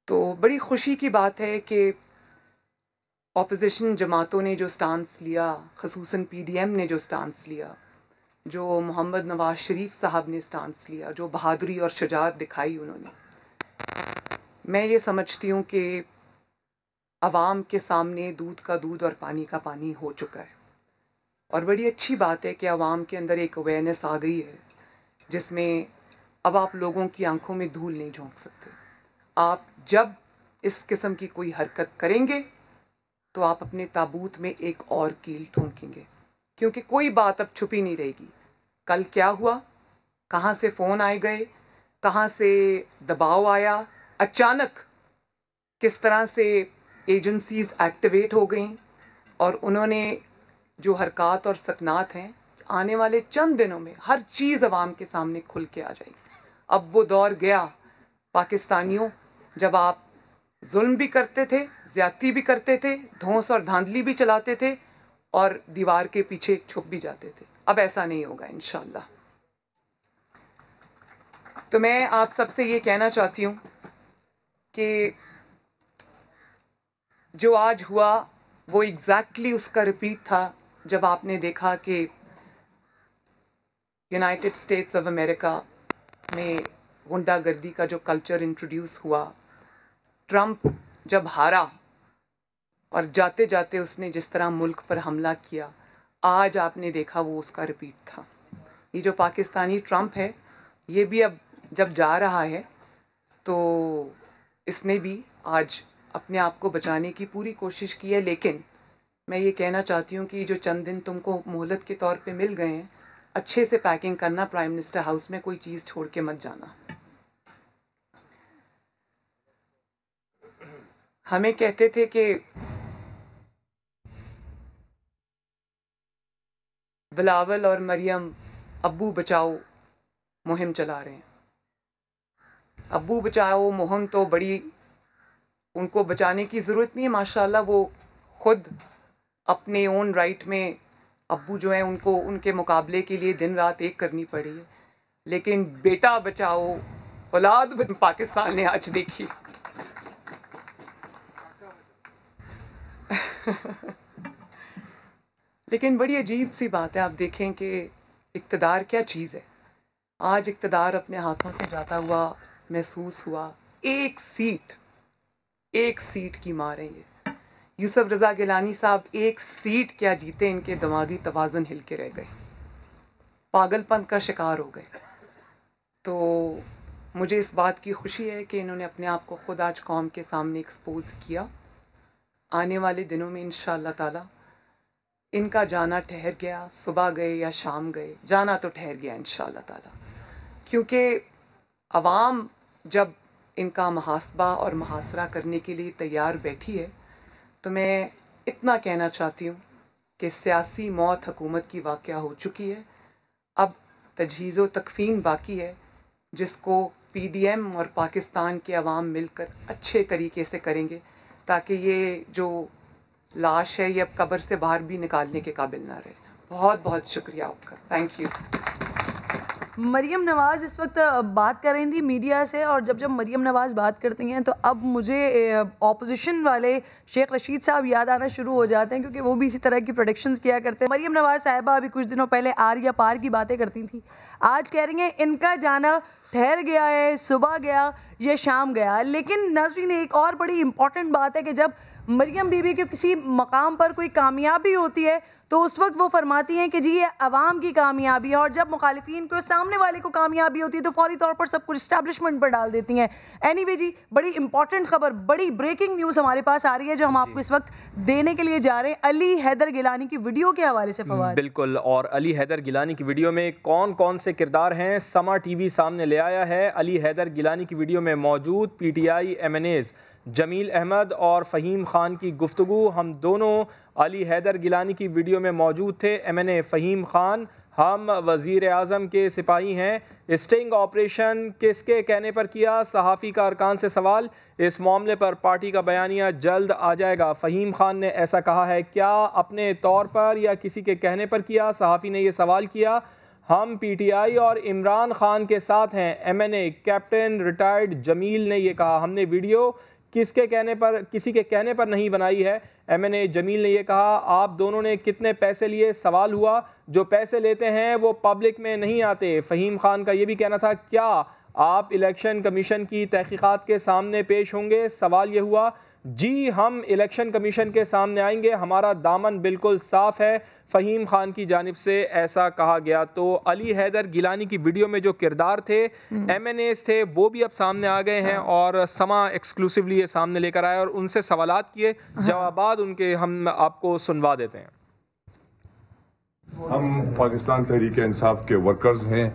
तो बड़ी खुशी की बात है कि ऑपोजिशन जमातों ने जो स्टांस लिया, ख़ुसूसन PDM ने जो स्टांस लिया, जो मोहम्मद नवाज शरीफ साहब ने स्टांस लिया, जो बहादुरी और शुजाअत दिखाई उन्होंने, मैं ये समझती हूँ कि अवाम के सामने दूध का दूध और पानी का पानी हो चुका है। और बड़ी अच्छी बात है कि अवाम के अंदर एक अवेयरनेस आ गई है, जिसमें अब आप लोगों की आंखों में धूल नहीं झोंक सकते। आप जब इस किस्म की कोई हरकत करेंगे तो आप अपने ताबूत में एक और कील ठोंकेंगे, क्योंकि कोई बात अब छुपी नहीं रहेगी। कल क्या हुआ, कहाँ से फ़ोन आए गए, कहाँ से दबाव आया, अचानक किस तरह से एजेंसीज़ एक्टिवेट हो गई, और उन्होंने जो हरकत और सकनात हैं, आने वाले चंद दिनों में हर चीज़ अवाम के सामने खुल के आ जाएगी। अब वो दौर गया पाकिस्तानियों, जब आप जुल्म भी करते थे, ज़्यादती भी करते थे, धौंस और धांधली भी चलाते थे और दीवार के पीछे छुप भी जाते थे। अब ऐसा नहीं होगा इंशाअल्लाह। तो मैं आप सबसे ये कहना चाहती हूँ कि जो आज हुआ वो एग्जैक्टली उसका रिपीट था जब आपने देखा कि यूनाइटेड स्टेट्स ऑफ अमेरिका में गुंडागर्दी का जो कल्चर इंट्रोड्यूस हुआ, ट्रंप जब हारा और जाते जाते उसने जिस तरह मुल्क पर हमला किया, आज आपने देखा वो उसका रिपीट था। ये जो पाकिस्तानी ट्रंप है, ये भी अब जब जा रहा है तो इसने भी आज अपने आप को बचाने की पूरी कोशिश की है। लेकिन मैं ये कहना चाहती हूँ कि जो चंद दिन तुमको मोहलत के तौर पे मिल गए हैं, अच्छे से पैकिंग करना, प्राइम मिनिस्टर हाउस में कोई चीज़ छोड़ के मत जाना। हमें कहते थे कि बिलावल और मरियम अब्बू बचाओ मुहिम चला रहे हैं। अब्बू बचाओ मुहिम तो बड़ी, उनको बचाने की ज़रूरत नहीं है, माशाल्लाह वो खुद अपने ओन राइट में अब्बू जो हैं उनको उनके मुकाबले के लिए दिन रात एक करनी पड़ी है। लेकिन बेटा बचाओ, औलाद पाकिस्तान ने आज देखी। लेकिन बड़ी अजीब सी बात है, आप देखें कि इक़्तिदार क्या चीज़ है। आज इक़्तिदार अपने हाथों से जाता हुआ महसूस हुआ। एक सीट की मार है ये। यूसुफ रज़ा गिलानी साहब एक सीट क्या जीते, इनके दिमागी तवाज़ुन हिल के रह गए, पागलपन का शिकार हो गए। तो मुझे इस बात की खुशी है कि इन्होंने अपने आप को खुद आज कौम के सामने एक्सपोज किया। आने वाले दिनों में इंशाअल्लाह ताला इनका जाना ठहर गया, सुबह गए या शाम गए, जाना तो ठहर गया इंशाअल्लाह ताला, क्योंकि अवाम जब इनका मुहासबा और मुहासरा करने के लिए तैयार बैठी है, तो मैं इतना कहना चाहती हूँ कि सियासी मौत हुकूमत की वाक़या हो चुकी है। अब तजहीज़ व तकफ़ीन बाकी है, जिसको PDM और पाकिस्तान के अवाम मिलकर अच्छे तरीके से करेंगे, ताकि ये जो लाश है ये अब कब्र से बाहर भी निकालने के काबिल ना रहे। बहुत बहुत शुक्रिया आपका, थैंक यू। मरियम नवाज़ इस वक्त बात कर रही थी मीडिया से, और जब मरियम नवाज़ बात करती हैं तो अब मुझे ऑपोजिशन वाले शेख रशीद साहब याद आना शुरू हो जाते हैं, क्योंकि वो भी इसी तरह की प्रोडिक्शंस किया करते हैं। मरियम नवाज़ साहिबा अभी कुछ दिनों पहले आर या पार की बातें करती थी, आज कह रही हैं इनका जाना ठहर गया है, सुबह गया या शाम गया। लेकिन नाज़रीन, एक और बड़ी इंपॉर्टेंट बात है कि जब मरियम बीबी के किसी मकाम पर कोई कामयाबी होती है तो उस वक्त वो फरमाती हैं कि जी ये अवाम की कामयाबी है, और जब मुखालिफिन को, सामने वाले को कामयाबी होती है तो फौरी तौर पर सब कुछ इस्टेब्लिशमेंट पर डाल देती हैं। एनीवे जी, बड़ी इंपॉर्टेंट खबर, बड़ी ब्रेकिंग न्यूज़ हमारे पास आ रही है जो हम आपको इस वक्त देने के लिए जा रहे हैं अली हैदर गिलानी की वीडियो के हवाले से। फवाद, बिल्कुल, और अली हैदर गिलानी की वीडियो में कौन कौन से किरदार हैं, समा टीवी सामने ले आया है। अली हैदर गिलानी की वीडियो में मौजूद पीटीआई एमएनएज जमील अहमद और फ़हीम खान की गुफ्तगू। हम दोनों अली हैदर गिलानी की वीडियो में मौजूद थे। एमएनए फ़हीम खान, हम वज़ीर आज़म के सिपाही हैं। स्टिंग ऑपरेशन किसके कहने पर किया? सहाफ़ी का अरकान से सवाल। इस मामले पर पार्टी का बयानिया जल्द आ जाएगा। फ़हीम खान ने ऐसा कहा है, क्या अपने तौर पर या किसी के कहने पर किया? सहाफ़ी ने यह सवाल किया। हम पीटीआई और इमरान खान के साथ हैं। एमएनए कैप्टन रिटायर्ड जमील ने यह कहा। हमने वीडियो किसके कहने पर, किसी के कहने पर नहीं बनाई है। एमएनए जमील ने यह कहा। आप दोनों ने कितने पैसे लिए? सवाल हुआ। जो पैसे लेते हैं वो पब्लिक में नहीं आते। फ़हीम खान का यह भी कहना था, क्या आप इलेक्शन कमीशन की तहकीकात के सामने पेश होंगे? सवाल यह हुआ। जी, हम इलेक्शन कमीशन के सामने आएंगे, हमारा दामन बिल्कुल साफ़ है। फ़हीम खान की जानिब से ऐसा कहा गया। तो अली हैदर गिलानी की वीडियो में जो किरदार थे, एमएनएस थे, वो भी अब सामने आ गए हैं और समा एक्सक्लूसिवली ये सामने लेकर आए और उनसे सवालात किए, जवाबात उनके हम आपको सुनवा देते हैं। हम पाकिस्तान तहरीक इंसाफ के वर्कर्स हैं,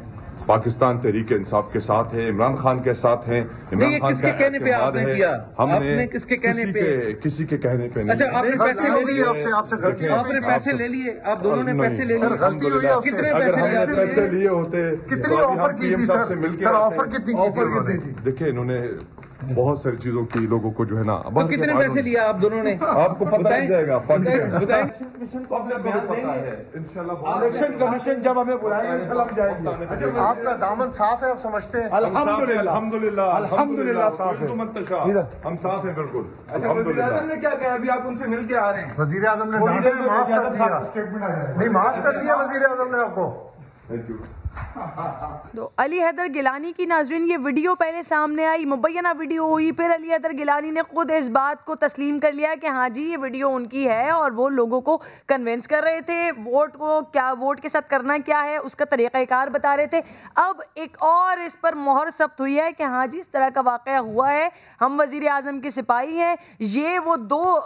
पाकिस्तान तहरीक इंसाफ के साथ हैं, इमरान खान के साथ हैं। इमरान खान किसके कहने पे आपने किया? हमने किसके कहने पे? किसी के कहने पे नहीं। अच्छा, आपने पैसे ले लिए? आपने पैसे ले लिए? आप दोनों ने पैसे ले लिए? कितने पैसे लिए होते? कितनी ऑफर की थी सर? ऑफर कितनी थी? देखिए, इन्होंने बहुत सारी चीजों की लोगों को जो है ना। तो कितने पैसे लिया आप दोनों ने? आपको पता लग जाएगा। इलेक्शन कमीशन जब हमें बुलाएंगे इंशाल्लाह हम जाएंगे। आपका दामन साफ है, आप समझते हैं? अल्हम्दुलिल्लाह साफ है, हम साफ हैं बिल्कुल। अच्छा, वज़ीर आज़म ने क्या कहा? अभी आप उनसे मिल के आ रहे हैं। वज़ीर आज़म ने डांटे, माफ कर दिया, नहीं माफ कर दिया वज़ीर आज़म ने आपको। Thank you. तो अली हैदर गिलानी की नाज़रीन ये वीडियो पहले सामने आई, मुबैना वीडियो हुई, फिर अली हैदर गिलानी ने खुद इस बात को तस्लीम कर लिया कि हाँ जी ये वीडियो उनकी है और वो लोगों को कन्विंस कर रहे थे। वोट को क्या, वोट के साथ करना क्या है उसका तरीक़ाकार बता रहे थे। अब एक और इस पर मोहर सख्त हुई है कि हाँ जी इस तरह का वाक़या हुआ है, हम वज़ीर आज़म के सिपाही हैं। ये वो दो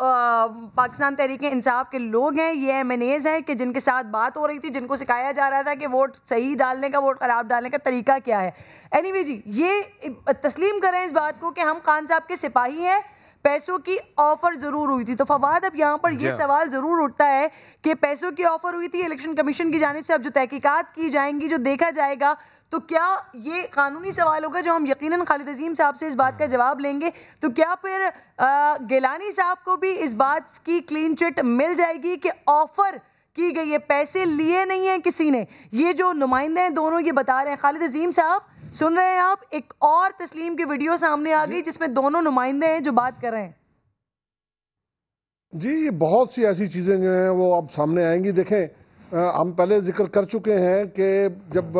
पाकिस्तान तहरीक इंसाफ के लोग हैं, ये एमएनएज़ हैं कि जिनके साथ बात हो रही थी, जिनको सिखाया जा रहा था कि वोट सही डालने का, वोट खराब डालने का तरीका क्या है। एनीवे जी, ये तस्लीम करें इस बात को कि हम खान साहब के सिपाही हैं, पैसों की ऑफर जरूर हुई थी। तो फवाद, अब यहाँ पर ये सवाल जरूर उठता है कि पैसों की ऑफर हुई थी इलेक्शन कमीशन की जानिब से, अब जो तहकीकात की जाएंगी, जो देखा जाएगा, तो क्या ये कानूनी सवाल होगा जो हम यकीनन खालिद अजीम साहब से इस बात का जवाब लेंगे। तो क्या फिर गिलानी साहब को भी इस बात की क्लीन चिट मिल जाएगी कि ऑफर की गई है, पैसे लिए नहीं है किसी ने? ये जो नुमाइंदे हैं दोनों ये बता रहे हैं। खालिद अजीम साहब सुन रहे हैं आप? एक और तस्लीम की वीडियो सामने आ गई जिसमें दोनों नुमाइंदे हैं जो बात कर रहे हैं। जी, बहुत सी ऐसी चीज़ें जो हैं वो अब सामने आएंगी। देखें, हम पहले जिक्र कर चुके हैं कि जब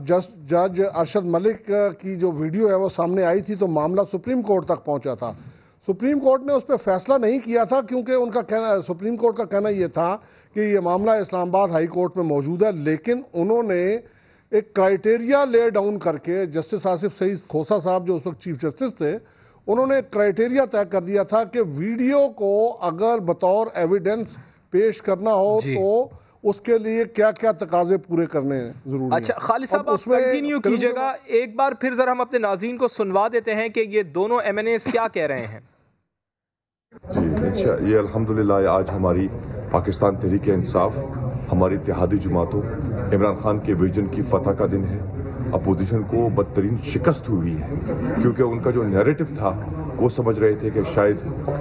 जज अरशद मलिक की जो वीडियो है वो सामने आई थी तो मामला सुप्रीम कोर्ट तक पहुंचा था। सुप्रीम कोर्ट ने उस पर फैसला नहीं किया था क्योंकि उनका कहना, सुप्रीम कोर्ट का कहना यह था कि ये मामला इस्लामाबाद हाई कोर्ट में मौजूद है, लेकिन उन्होंने एक क्राइटेरिया ले डाउन करके, जस्टिस आसिफ सईद खोसा साहब जो उस वक्त चीफ जस्टिस थे, उन्होंने एक क्राइटेरिया तय कर दिया था कि वीडियो को अगर बतौर एविडेंस पेश करना हो तो उसके लिए क्या क्या तकाजे पूरे करने जरूरी हैं। अच्छा, खालिद साहब आप कंटिन्यू कीजिएगा, एक बार फिर जरा हम अपने नाज़रीन को सुनवा देते हैं कि ये दोनों एमएनएस क्या कह रहे हैं। जी, अच्छा, ये अल्हम्दुलिल्लाह आज हमारी पाकिस्तान तहरीक इंसाफ, हमारी इत्तेहादी जमातों, इमरान खान के विजन की फतह का दिन है। अपोजिशन को बदतरीन शिकस्त हुई है क्योंकि उनका जो नैरेटिव था वो समझ रहे थे कि शायद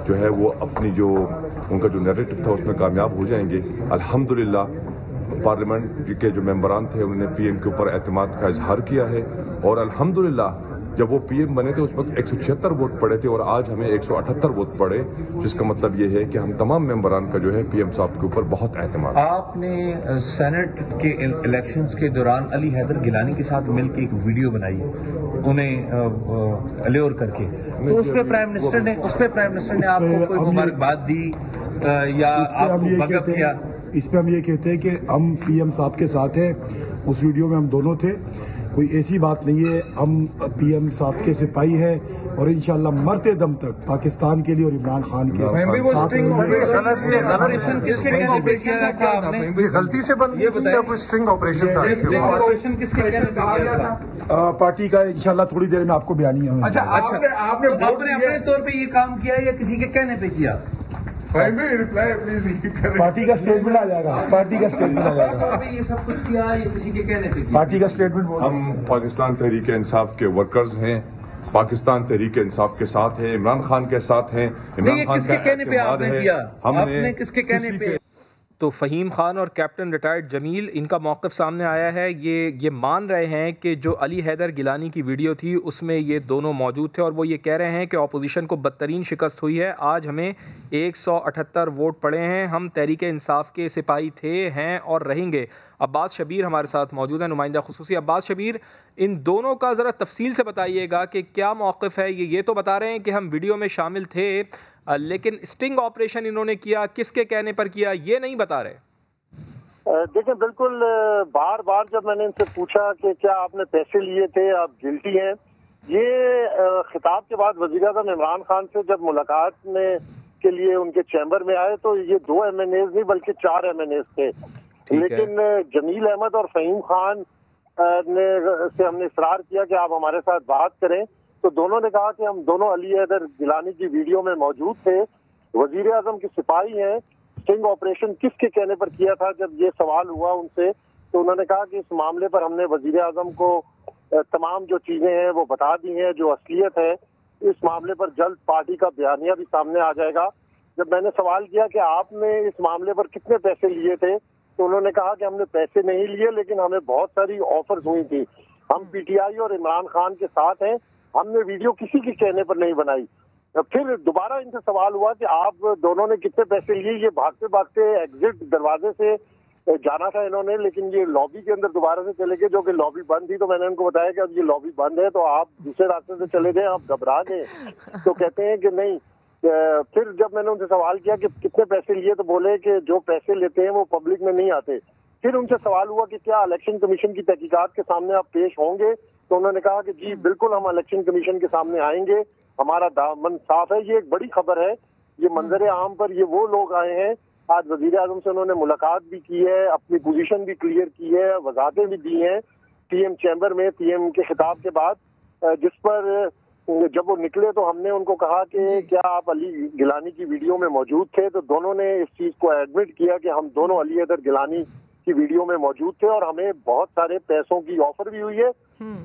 जो है वो अपनी जो उनका जो नैरेटिव था उसमें कामयाब हो जाएंगे। अल्हम्दुलिल्लाह पार्लियामेंट के जो मेंबरान थे उन्होंने पीएम के ऊपर एतमाद का इजहार किया है और अल्हम्दुलिल्लाह जब वो पीएम बने थे उस वक्त 176 वोट पड़े थे और आज हमें 178 वोट पड़े, जिसका मतलब ये है कि हम तमाम मेंबरान का जो है पीएम साहब के ऊपर बहुत एतमाद। आपने सेनेट के इलेक्शंस के दौरान अली हैदर गिलानी के साथ मिलकर एक वीडियो बनाई, उन्हें अल्योर करके, तो उस पर प्राइम मिनिस्टर ने आपको कोई मुबारकबाद दी या आपको बगप किया? इस पे हम ये कहते हैं कि हम पीएम साहब के साथ हैं, उस वीडियो में हम दोनों थे, कोई ऐसी बात नहीं है। हम पीएम साहब के सिपाही हैं और इंशाल्लाह मरते दम तक पाकिस्तान के लिए और इमरान खान के साथ गलती से बन गया, कोई स्ट्रिंग ऑपरेशन था पार्टी का। इंशाल्लाह थोड़ी देर में आपको बयानी है। अच्छा, आपने अपने तौर पे ये काम किया या किसी के कहने पे किया? Reply please. पार्टी का स्टेटमेंट आ जाएगा, पार्टी का स्टेटमेंट आ जाएगा। ये सब कुछ किया या किसी के कहने पे किया? पार्टी का स्टेटमेंट। हम पाकिस्तान तहरीक इंसाफ के वर्कर्स हैं, पाकिस्तान तहरीक इंसाफ के साथ हैं, इमरान खान के साथ हैं। इमरान खान किसके कहने पे आपने किया? आपने किसके कहने पे? तो फ़हीम खान और कैप्टन रिटायर्ड जमील, इनका मौक़िफ़ सामने आया है। ये मान रहे हैं कि जो अली हैदर गिलानी की वीडियो थी उसमें ये दोनों मौजूद थे और वो ये कह रहे हैं कि अपोजिशन को बदतरीन शिकस्त हुई है। आज हमें 178 वोट पड़े हैं, हम तहरीक इंसाफ के सिपाही थे, हैं और रहेंगे। अब्बास शबीर हमारे साथ मौजूद है, नुमाइंदा खुसूसी। अब्बास शबीर, इन दोनों का ज़रा तफसील से बताइएगा कि क्या मौक़िफ़ है। ये तो बता रहे हैं कि हम वीडियो में शामिल थे, लेकिन स्टिंग ऑपरेशन इन्होंने किया, किसके कहने पर किया, ये नहीं बता रहे। देखिए, बिल्कुल बार बार जब मैंने इनसे पूछा कि क्या आपने पैसे लिए थे, आप गिल्टी हैं, ये खिताब के बाद वज़ीर-ए-आज़म इमरान खान से जब मुलाकात में के लिए उनके चैम्बर में आए तो ये 2 MNAs नहीं बल्कि 4 MNAs थे। लेकिन जमील अहमद और फ़हीम खान से हमने इसरार किया कि आप हमारे साथ बात करें, तो दोनों ने कहा कि हम दोनों अली हैदर गिलानी की वीडियो में मौजूद थे, वजीर आजम के सिपाही हैं। स्टिंग ऑपरेशन किसके कहने पर किया था? जब ये सवाल हुआ उनसे तो उन्होंने कहा कि इस मामले पर हमने वजीर आजम को तमाम जो चीजें हैं वो बता दी हैं, जो असलियत है। इस मामले पर जल्द पार्टी का बयानिया भी सामने आ जाएगा। जब मैंने सवाल किया कि आपने इस मामले पर कितने पैसे लिए थे, तो उन्होंने कहा कि हमने पैसे नहीं लिए, लेकिन हमें बहुत सारी ऑफर्स हुई थी। हम PTI और इमरान खान के साथ हैं, हमने वीडियो किसी के कहने पर नहीं बनाई। फिर दोबारा इनसे सवाल हुआ कि आप दोनों ने कितने पैसे लिए। ये भागते भागते एग्जिट दरवाजे से जाना था इन्होंने, लेकिन ये लॉबी के अंदर दोबारा से चले गए, जो कि लॉबी बंद थी। तो मैंने उनको बताया कि अब ये लॉबी बंद है, तो आप दूसरे रास्ते से चले गए, आप घबरा गए। तो कहते हैं कि नहीं। फिर जब मैंने उनसे सवाल किया कि कितने पैसे लिए, तो बोले कि जो पैसे लेते हैं वो पब्लिक में नहीं आते। फिर उनसे सवाल हुआ कि क्या इलेक्शन कमीशन की तहकीकात के सामने आप पेश होंगे, तो उन्होंने कहा कि जी बिल्कुल हम इलेक्शन कमीशन के सामने आएंगे, हमारा दामन साफ है। ये एक बड़ी खबर है। ये मंजर आम पर ये वो लोग आए हैं। आज वजीर आजम से उन्होंने मुलाकात भी की है, अपनी पोजीशन भी क्लियर की है, वजाहतें भी दी हैं PM चैम्बर में, PM के खिताब के बाद, जिस पर जब वो निकले तो हमने उनको कहा कि क्या आप अली गिलानी की वीडियो में मौजूद थे, तो दोनों ने इस चीज को एडमिट किया कि हम दोनों अली हैदर गिलानी की वीडियो में मौजूद थे और हमें बहुत सारे पैसों की ऑफर भी हुई है,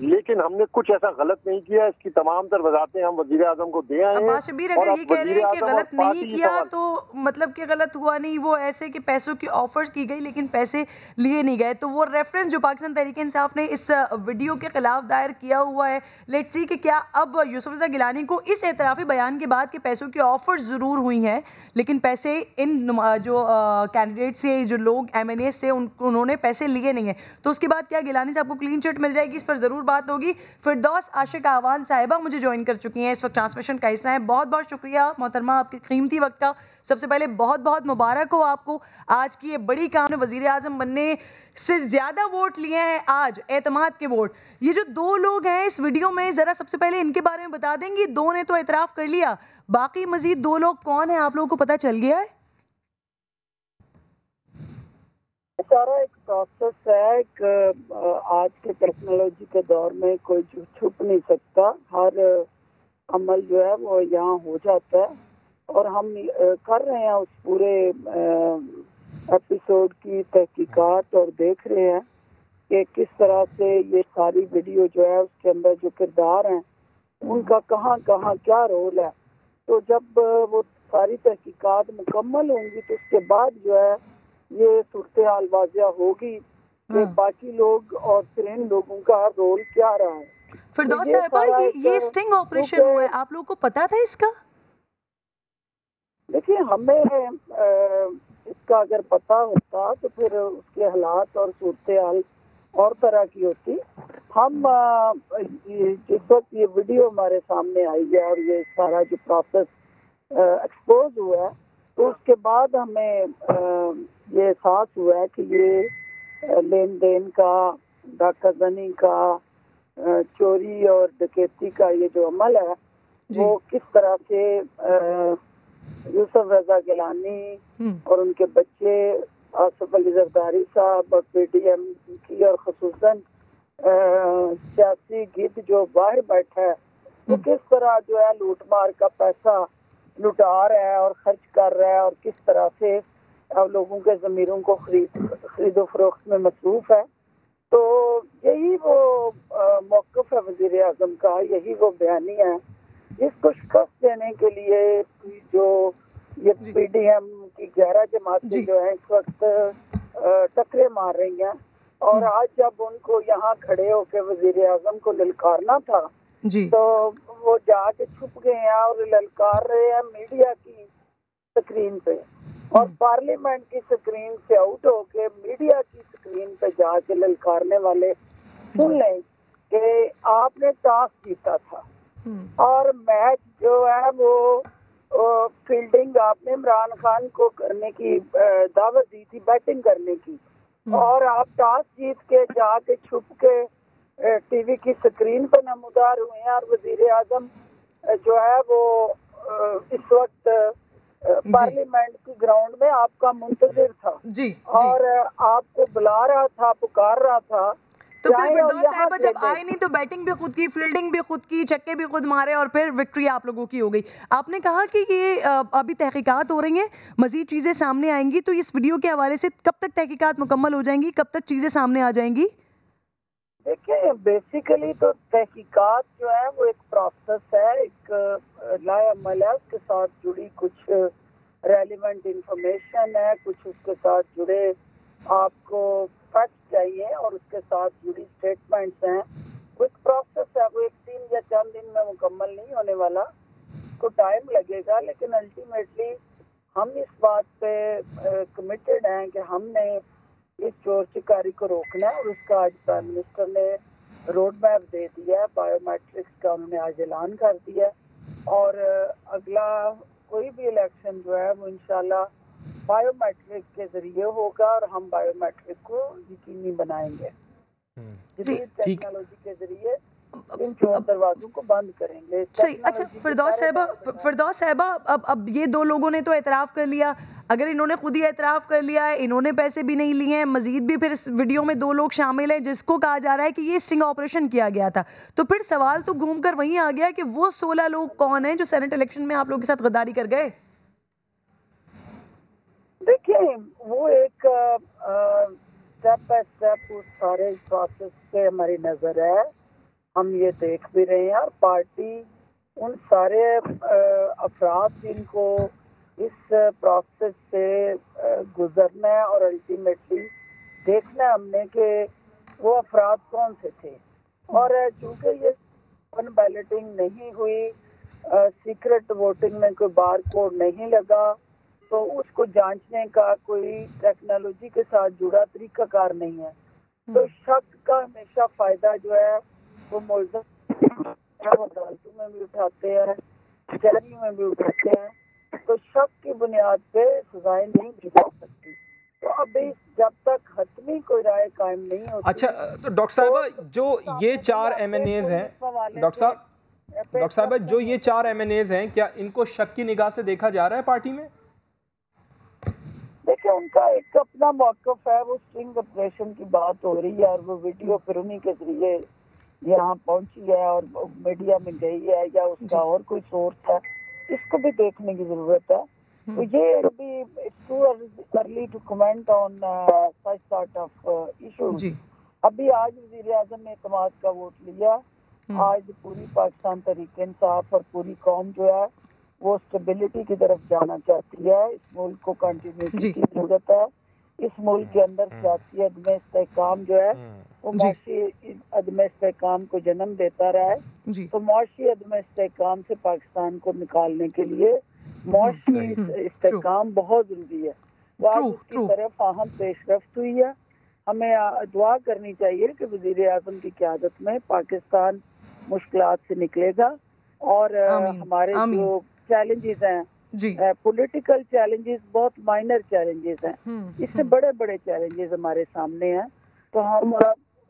लेकिन हमने कुछ ऐसा गलत नहीं किया। इसकी तमाम तर वजाहतें हम वजीर आजम को दे आए हैं। अब्बास शबीर, अगर ये कह रहे हैं कि गलत नहीं किया तो मतलब कि गलत हुआ नहीं, वो ऐसे कि पैसों की ऑफर की गई लेकिन पैसे लिए नहीं गए, तो वो रेफरेंस जो पाकिस्तान तहरीक इंसाफ ने इस वीडियो के खिलाफ दायर किया हुआ है, लेट्स सी कि क्या अब यूसुफ रज़ा गिलानी को इस एतराफ़ी बयान के बाद कि पैसों की ऑफर ज़रूर हुई हैं लेकिन पैसे इन जो कैंडिडेट से जो लोग MNAs थे उन्होंने पैसे लिए नहीं हैं, तो उसके बाद क्या गिलानी साहब को क्लीन चिट मिल जाएगी? इस पर ज़रूर बात होगी। फिरदौस आशिक आवान साहिबा मुझे ज्वाइन कर चुकी हैं, इस वक्त ट्रांसमिशन का हिस्सा है। बहुत बहुत शुक्रिया मोहतरमा आपके कीमती वक्त का। सबसे पहले बहुत बहुत मुबारक हो आपको, आज की ये बड़ी काम है। वज़ीर आज़म बनने से ज़्यादा वोट लिए हैं आज, एतमाद के वोट। ये जो 2 लोग हैं इस वीडियो में, ज़रा सबसे पहले इनके बारे में बता देंगी। 2 ने तो एतराफ़ कर लिया, बाकी मज़ीद 2 लोग कौन हैं, आप लोगों को पता चल गया है? सारा एक प्रोसेस है। आज के टेक्नोलॉजी के दौर में कोई छुप नहीं सकता। हर अमल जो है वो यहाँ हो जाता है और हम कर रहे हैं उस पूरे एपिसोड की तहकीकात और देख रहे हैं कि किस तरह से ये सारी वीडियो जो है उसके अंदर जो किरदार हैं उनका कहाँ कहाँ क्या रोल है। तो जब वो सारी तहकीकात मुकम्मल होंगी तो उसके बाद जो है ये सूरत हाल वाज़िया होगी कि बाकी लोग और फिर इन लोगों का रोल क्या रहा है। फिरदौस साहिबा, ये स्टिंग ऑपरेशन हुआ है, आप लोगों को पता था इसका? देखिए, हमें इसका अगर पता होता तो फिर उसके हालात और सूरत हाल और तरह की होती। हम जिस वक्त ये वीडियो हमारे सामने आई है और ये सारा जो प्रोसेस एक्सपोज हुआ है, तो उसके बाद हमें ये एहसास हुआ है कि ये लेन देन का, डाकाजनी का, चोरी और डकैती का ये जो अमल है वो किस तरह से यूसुफ रजा गिलानी और उनके बच्चे आसिफ अली जरदारी साहब और पीटीएम की और खुसूसन सियासी गिद्ध जो बाहर बैठा है वो किस तरह जो है लूट मार का पैसा लुटा रहा है और खर्च कर रहा है और किस तरह से अब लोगों के ज़मीरों को खरीदो फरोख्त में मसरूफ है। तो यही वो मौक़िफ़ है वज़ीर आज़म का, यही वो बयानी है जिसको शिकस्त देने के लिए जो ये पीडीएम की 11 जमातें जो है इस वक्त टकरे मार रही हैं। और आज जब उनको यहाँ खड़े होकर वज़ीर आज़म को ललकारना था तो वो जाके छुप गए हैं और ललकार रहे हैं मीडिया की स्क्रीन पे, और पार्लियामेंट की स्क्रीन से आउट होके मीडिया की स्क्रीन पे जाके ललकारने वाले सुन लें कि आपने टॉस जीता था और मैच जो है वो फील्डिंग आपने इमरान खान को करने की दावत दी थी, बैटिंग करने की, और आप टॉस जीत के जाके छुप के टीवी की स्क्रीन पर नमूदार हुए हैं। और वजीर आजम जो है वो इस वक्त पार्लियामेंट की ग्राउंड में आपका मुंतजिर था और आपको बुला रहा था, पुकार रहा था। तो फिर फिरदौस साहिबा जब आए नहीं तो बैटिंग भी खुद की, फील्डिंग भी खुद की, छक्के भी खुद मारे और फिर विक्ट्री आप लोगों की हो गई। आपने कहा कि ये अभी तहकीकात हो रही हैं, मजीद चीज़ें सामने आएंगी, तो इस वीडियो के हवाले से कब तक तहकीकात मुकम्मल हो जाएंगी, कब तक चीज़ें सामने आ जाएंगी? देखिए बेसिकली तो तहकीकात जो है वो एक प्रोसेस है, एक लाअमल है, उसके साथ जुड़ी कुछ रेलिवेंट इंफॉर्मेशन है, कुछ उसके साथ जुड़े आपको फैक्ट चाहिए और उसके साथ जुड़ी स्टेटमेंट्स हैं। कुछ प्रोसेस है, वो एक 3 या 4 दिन में मुकम्मल नहीं होने वाला, उसको टाइम लगेगा, लेकिन अल्टीमेटली हम इस बात पे कमिटेड हैं कि हमने इस चोर चिकारी को रोकना है और उसका आज प्राइम मिनिस्टर ने रोड मैप दे दिया है, बायोमेट्रिक्स का उन्होंने आज ऐलान कर दिया है। और अगला कोई भी इलेक्शन जो है वो इंशाल्लाह बायोमेट्रिक के जरिए होगा और हम बायोमेट्रिक को यकीनी बनाएंगे, टेक्नोलॉजी के जरिए इन चोर दरवाजों को बंद करेंगे। सही। अच्छा फिरदौस साहिबा, अब ये 2 लोगों ने तो एतराफ़ कर लिया, अगर इन्होंने खुद ही एतराफ़ कर लिया है, इन्होंने पैसे भी नहीं लिए हैं, मजीद भी फिर इस वीडियो में 2 लोग शामिल हैं जिसको कहा जा रहा है कि ये स्टिंग ऑपरेशन किया गया था, तो फिर सवाल तो घूम कर वहीं आ गया कि वो 16 लोग कौन हैं जो सेनेट इलेक्शन में आप लोगों के साथ गद्दारी कर गए? देखिए वो एक स्टेप बाय स्टेप उस सारे प्रोसेस पे हमारी नजर है, हम ये देख भी रहे हैं, और पार्टी उन सारे अफराद जिनको इस प्रोसेस से गुजरना है और अल्टीमेटली देखना है हमने कि वो अफराद कौन से थे। और चूंकि ये ओपन बैलेटिंग नहीं हुई, सीक्रेट वोटिंग में कोई बार कोड नहीं लगा, तो उसको जांचने का कोई टेक्नोलॉजी के साथ जुड़ा तरीकाकार नहीं है। तो शक का हमेशा फायदा जो है वो मुल्ज़िम अदालतों में भी उठाते हैं, कचहरी में भी उठाते हैं, तो शक की बुनियाद पे सजाएं नहीं दी जा सकती। तो अभी जब तक हतमी कोई राय कायम नहीं होती। अच्छा तो डॉक्टर साहिबा, जो ये 4 MNAs हैं, डॉक्टर साहिबा जो ये 4 MNAs हैं, क्या इनको शक की निगाह से देखा जा रहा है पार्टी में? देखिए उनका एक अपना मौक़िफ़ है, वो स्ट्रिंग ऑपरेशन की बात हो रही है और वो वीडियो फिर उन्हीं के जरिए यहाँ पहुंची है और मीडिया में गई है या उसका और कोई सोर्स है, इसको भी देखने की जरूरत है। तो ये अभी it's too early to comment on such sort of issues. अभी आज वज़ीर आज़म ने इत्तेमाद का वोट लिया, आज पूरी पाकिस्तान तहरीक-ए-इंसाफ और पूरी कौम जो है वो स्टेबिलिटी की तरफ जाना चाहती है, इस मुल्क को कंटिन्यूटी की जरूरत है, इस मुल्क के अंदर सियासी अदम इस्तेहकाम जो है वो मुआशी अदम इस्तेहकाम को जन्म देता रहा है। तो मुआशी अदम इस्तेहकाम से पाकिस्तान को निकालने के लिए मुआशी इस्तेहकाम बहुत जरूरी है, वो आज उसकी तरफ अहम पेशरफ्त हुई है। हमें दुआ करनी चाहिए कि वज़ीर आज़म की क़यादत में पाकिस्तान मुश्किलात से निकलेगा और हमारे जो चैलेंजेस हैं जी पॉलिटिकल चैलेंजेस बहुत माइनर चैलेंजेस हैं, इससे बड़े बड़े चैलेंजेस हमारे सामने हैं। तो हम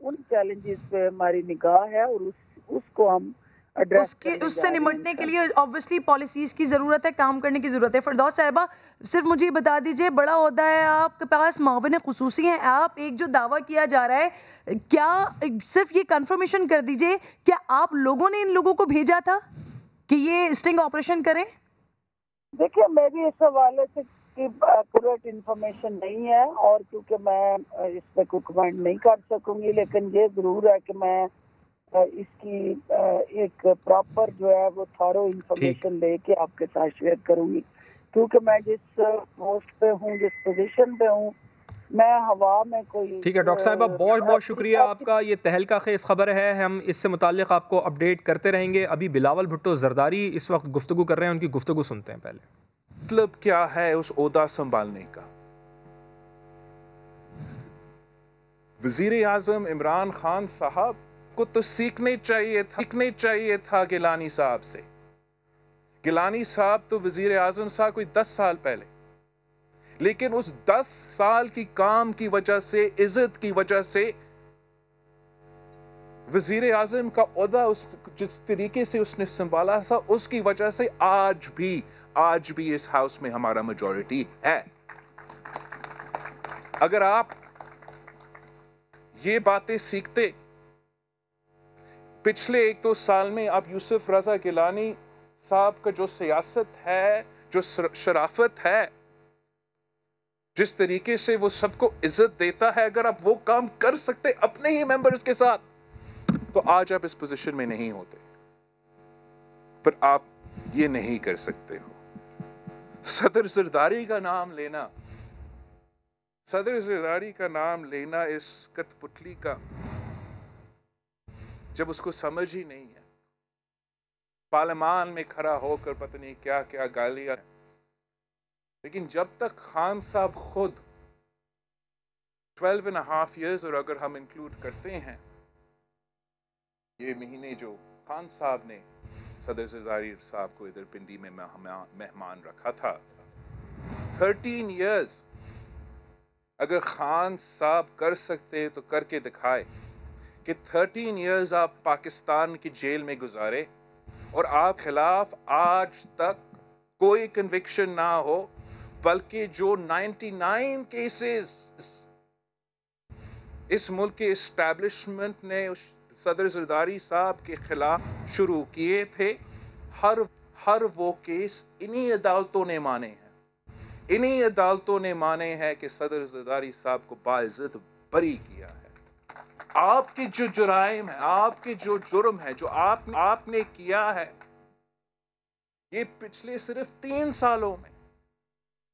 उन चैलेंजेस पे हमारी निगाह है और उसको हम उससे निपटने के लिए ऑब्वियसली पॉलिसीज की ज़रूरत है, काम करने की ज़रूरत है। फिरदौस साहिबा, सिर्फ मुझे ये बता दीजिए, बड़ा ओहदा है आपके पास, माविन खुसूसी हैं आप, एक जो दावा किया जा रहा है, क्या सिर्फ ये कंफर्मेशन कर दीजिए, क्या आप लोगों ने इन लोगों को भेजा था कि ये स्टिंग ऑपरेशन करें? देखिए, मेरी इस हवाले से एक्यूरेट इंफॉर्मेशन नहीं है और क्योंकि मैं इस पर कोई कमेंट नहीं कर सकूंगी, लेकिन ये ज़रूर है कि मैं इसकी एक प्रॉपर जो है वो थॉरो इंफॉर्मेशन लेके आपके साथ शेयर करूंगी, क्योंकि मैं जिस पोस्ट पे हूँ, जिस पोजीशन पे हूँ, मैं हवा में कोई। ठीक है डॉक्टर साहिबा, बहुत बहुत शुक्रिया आपका। ये तहलका खेज खबर है, हम इससे मुताल्लिक आपको अपडेट करते रहेंगे। अभी बिलावल भुट्टो जरदारी इस वक्त गुफ्तगू कर रहे हैं, उनकी गुफ्तगू सुनते हैं पहले। मतलब क्या है उस ओहदा संभालने का? वजीर आजम इमरान खान साहब को तो सीखने चाहिए था गिलानी साहब से। गिलानी साहब तो वजीर आजम साहब कोई 10 साल पहले, लेकिन उस 10 साल की काम की वजह से, इज्जत की वजह से वजीर आजम का ओहदा जिस तरीके से उसने संभाला था, उसकी वजह से आज भी इस हाउस में हमारा मेजॉरिटी है। अगर आप ये बातें सीखते पिछले 1-2 साल में, आप यूसुफ रजा गिलानी साहब का जो सियासत है, जो शराफत है, जिस तरीके से वो सबको इज्जत देता है, अगर आप वो काम कर सकते अपने ही मेंबर्स के साथ, तो आज आप इस पोजीशन में नहीं होते। पर आप ये नहीं कर सकते हो। सदर जरदारी का नाम लेना इस कठपुतली का, जब उसको समझ ही नहीं है, पार्लियामान में खड़ा होकर पता नहीं क्या क्या गालियां। लेकिन जब तक खान साहब खुद 12.5 years, और अगर हम इंक्लूड करते हैं ये महीने जो खान साहब ने सदर जरदारी साहब को इधर पिंडी में मेहमान रखा था, 13 years अगर खान साहब कर सकते तो करके दिखाए कि 13 years आप पाकिस्तान की जेल में गुजारे और आप खिलाफ आज तक कोई कन्विक्शन ना हो, बल्कि जो 99 केसेस इस मुल्क के एस्टैब्लिशमेंट ने सदर जरदारी साहब के खिलाफ शुरू किए थे, हर वो केस इन्हीं अदालतों ने माने हैं। इन्हीं अदालतों ने माने हैं कि सदर जरदारी साहब को बाइज्जत बरी किया है। आपके जो जुराइम है, आपके जो जुर्म है, जो आपने किया है, ये पिछले सिर्फ 3 सालों में,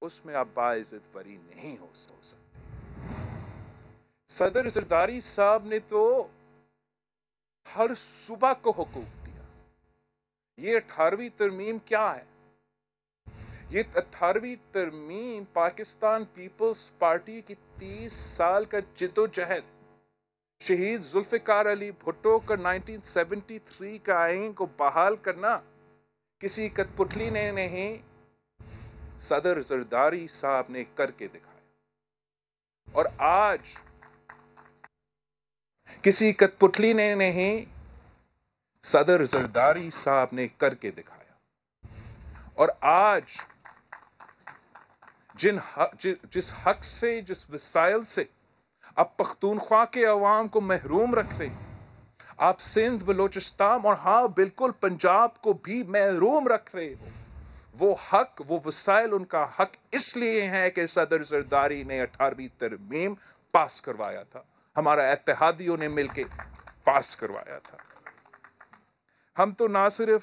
उसमें आप बाइज्जत बरी नहीं हो सकते। सदर जरदारी साहब ने तो हर सूबा को हुकूक दिया। ये 18वीं तरमीम क्या है? ये 18वीं तरमीम पाकिस्तान पीपल्स पार्टी की 30 साल का जिद्दोजहद, शहीद जुल्फिकार अली भुट्टो का 1973 का आईन को बहाल करना किसी कठपुतली ने नहीं, सदर जरदारी साहब ने करके दिखाया। और आज किसी कठपुतली ने नहीं, सदर जरदारी साहब ने करके दिखाया। और आज जिस हक से, जिस वसाइल से आप पख्तूनख्वा के अवाम को महरूम रखते, आप सिंध, बलोचिस्तान और हाँ बिल्कुल पंजाब को भी महरूम रख रहे हो, वो हक, वो वसाइल उनका हक इसलिए है कि सदर जरदारी ने 18वीं तरमीम पास करवाया था, हमारा इत्तेहादियों ने मिलके पास करवाया था। हम तो ना सिर्फ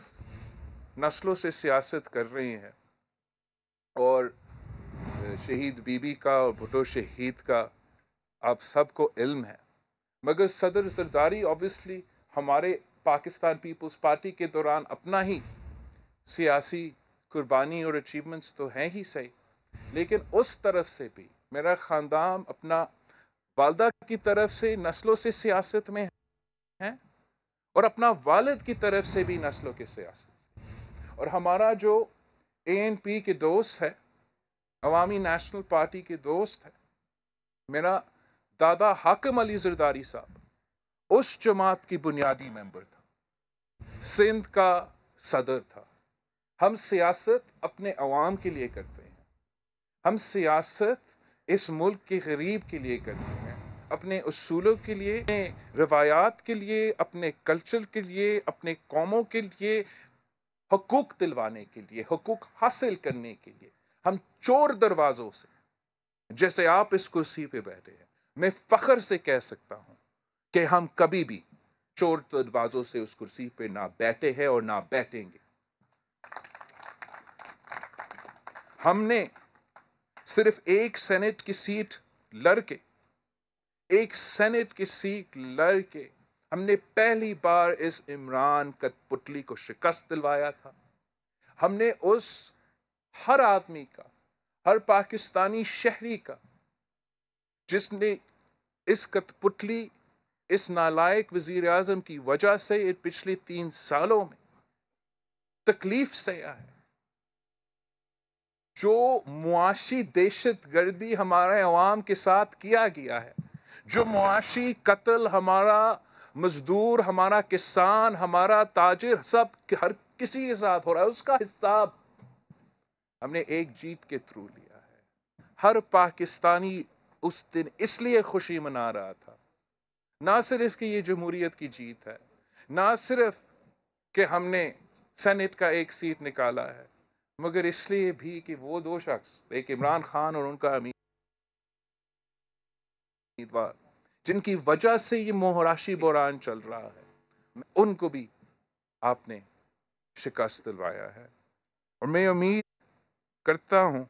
नस्लों से सियासत कर रहे हैं, और शहीद बीबी का और भुट्टो शहीद का आप सबको इल्म है, मगर सदर जरदारी ऑब्वियसली हमारे पाकिस्तान पीपल्स पार्टी के दौरान अपना ही सियासी कुर्बानी और अचीवमेंट्स तो हैं ही सही, लेकिन उस तरफ से भी मेरा ख़ानदान अपना वालदा की तरफ से नस्लों से सियासत में है, और अपना वालिद की तरफ से भी नस्लों के सियासत से। और हमारा जो ANP के दोस्त है, अवामी नेशनल पार्टी के दोस्त है। मेरा दादा हाकिम अली जरदारी साहब उस जमात की बुनियादी मेंबर था, सिंध का सदर था। हम सियासत अपने अवाम के लिए करते हैं, हम सियासत इस मुल्क के गरीब के लिए करते हैं, अपने उसूलों के लिए, अपने रवायात के लिए, अपने कल्चर के लिए, अपने कौमों के लिए, हुकूक दिलवाने के लिए, हुकूक हासिल करने के लिए। हम चोर दरवाजों से, जैसे आप इस कुर्सी पे बैठे हैं, मैं फख्र से कह सकता हूं कि हम कभी भी चोर दरवाजों से उस कुर्सी पे ना बैठे हैं और ना बैठेंगे। हमने सिर्फ एक सेनेट की सीट लड़के, एक सेनेट की सीट लड़के हमने पहली बार इस इमरान कठपुतली को शिकस्त दिलवाया था। हमने उस हर आदमी का, हर पाकिस्तानी शहरी का, जिसने इस कठपुतली, इस नालायक वजीर आजम की वजह से पिछले 3 सालों में तकलीफ सहा है, जो मुआशी दहशतगर्दी हमारे अवाम के साथ किया गया है, जो मुआशी कत्ल हमारा मजदूर, हमारा किसान, हमारा ताजिर, सब हर किसी के साथ हो रहा है, उसका हिसाब हमने एक जीत के थ्रू लिया है। हर पाकिस्तानी उस दिन इसलिए खुशी मना रहा था, ना सिर्फ कि ये जमहूरियत की जीत है, ना सिर्फ कि हमने सेनेट का एक सीट निकाला है, मगर इसलिए भी कि वो 2 शख्स, एक इमरान खान और उनका उम्मीदवार, जिनकी वजह से ये मोहराशी बहरान चल रहा है, उनको भी आपने शिकस्त दिलवाया है। और मैं उम्मीद करता हूं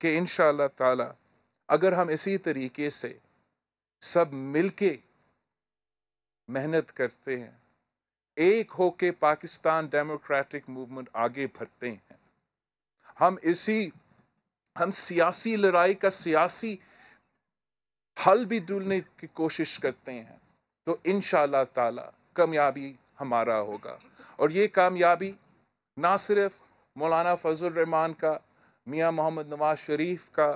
कि इंशाअल्लाह ताला अगर हम इसी तरीके से सब मिलके मेहनत करते हैं, एक होके पाकिस्तान डेमोक्रेटिक मूवमेंट आगे बढ़ते हैं, हम सियासी लड़ाई का सियासी हल भी ढूंढने की कोशिश करते हैं, तो इंशाअल्लाह ताला कामयाबी हमारा होगा। और ये कामयाबी ना सिर्फ मौलाना फजल रहमान का, मियाँ मोहम्मद नवाज शरीफ का,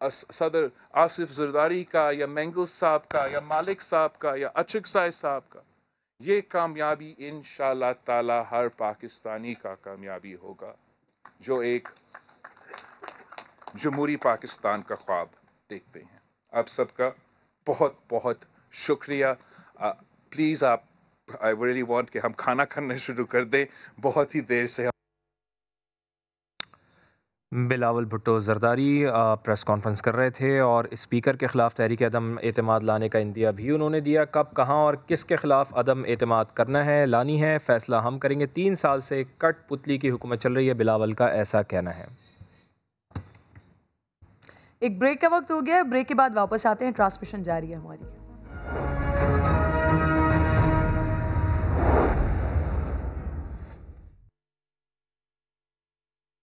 सदर आसिफ जरदारी का, या मैंगल साहब का, या मालिक साहब का, या अचकसाई साहब का, ये कामयाबी इंशाअल्लाह ताला हर पाकिस्तानी का कामयाबी होगा, जो एक जमहूरी पाकिस्तान का ख्वाब देखते हैं। आप सबका बहुत बहुत शुक्रिया। प्लीज़ आप, आई रियली वांट कि हम खाना खाना शुरू कर दें, बहुत ही देर से। बिलावल भुट्टो जरदारी प्रेस कॉन्फ्रेंस कर रहे थे और स्पीकर के ख़िलाफ़ तहरीक अदम एतमाद लाने का इंदिया भी उन्होंने दिया। कब, कहाँ और किसके ख़िलाफ़ अदम एतमाद करना है, लानी है, फ़ैसला हम करेंगे। 3 साल से कठपुतली की हुकूमत चल रही है, बिलावल का ऐसा कहना है। एक ब्रेक का वक्त हो गया है, ब्रेक के बाद वापस आते हैं, ट्रांसमिशन जारी है हमारी।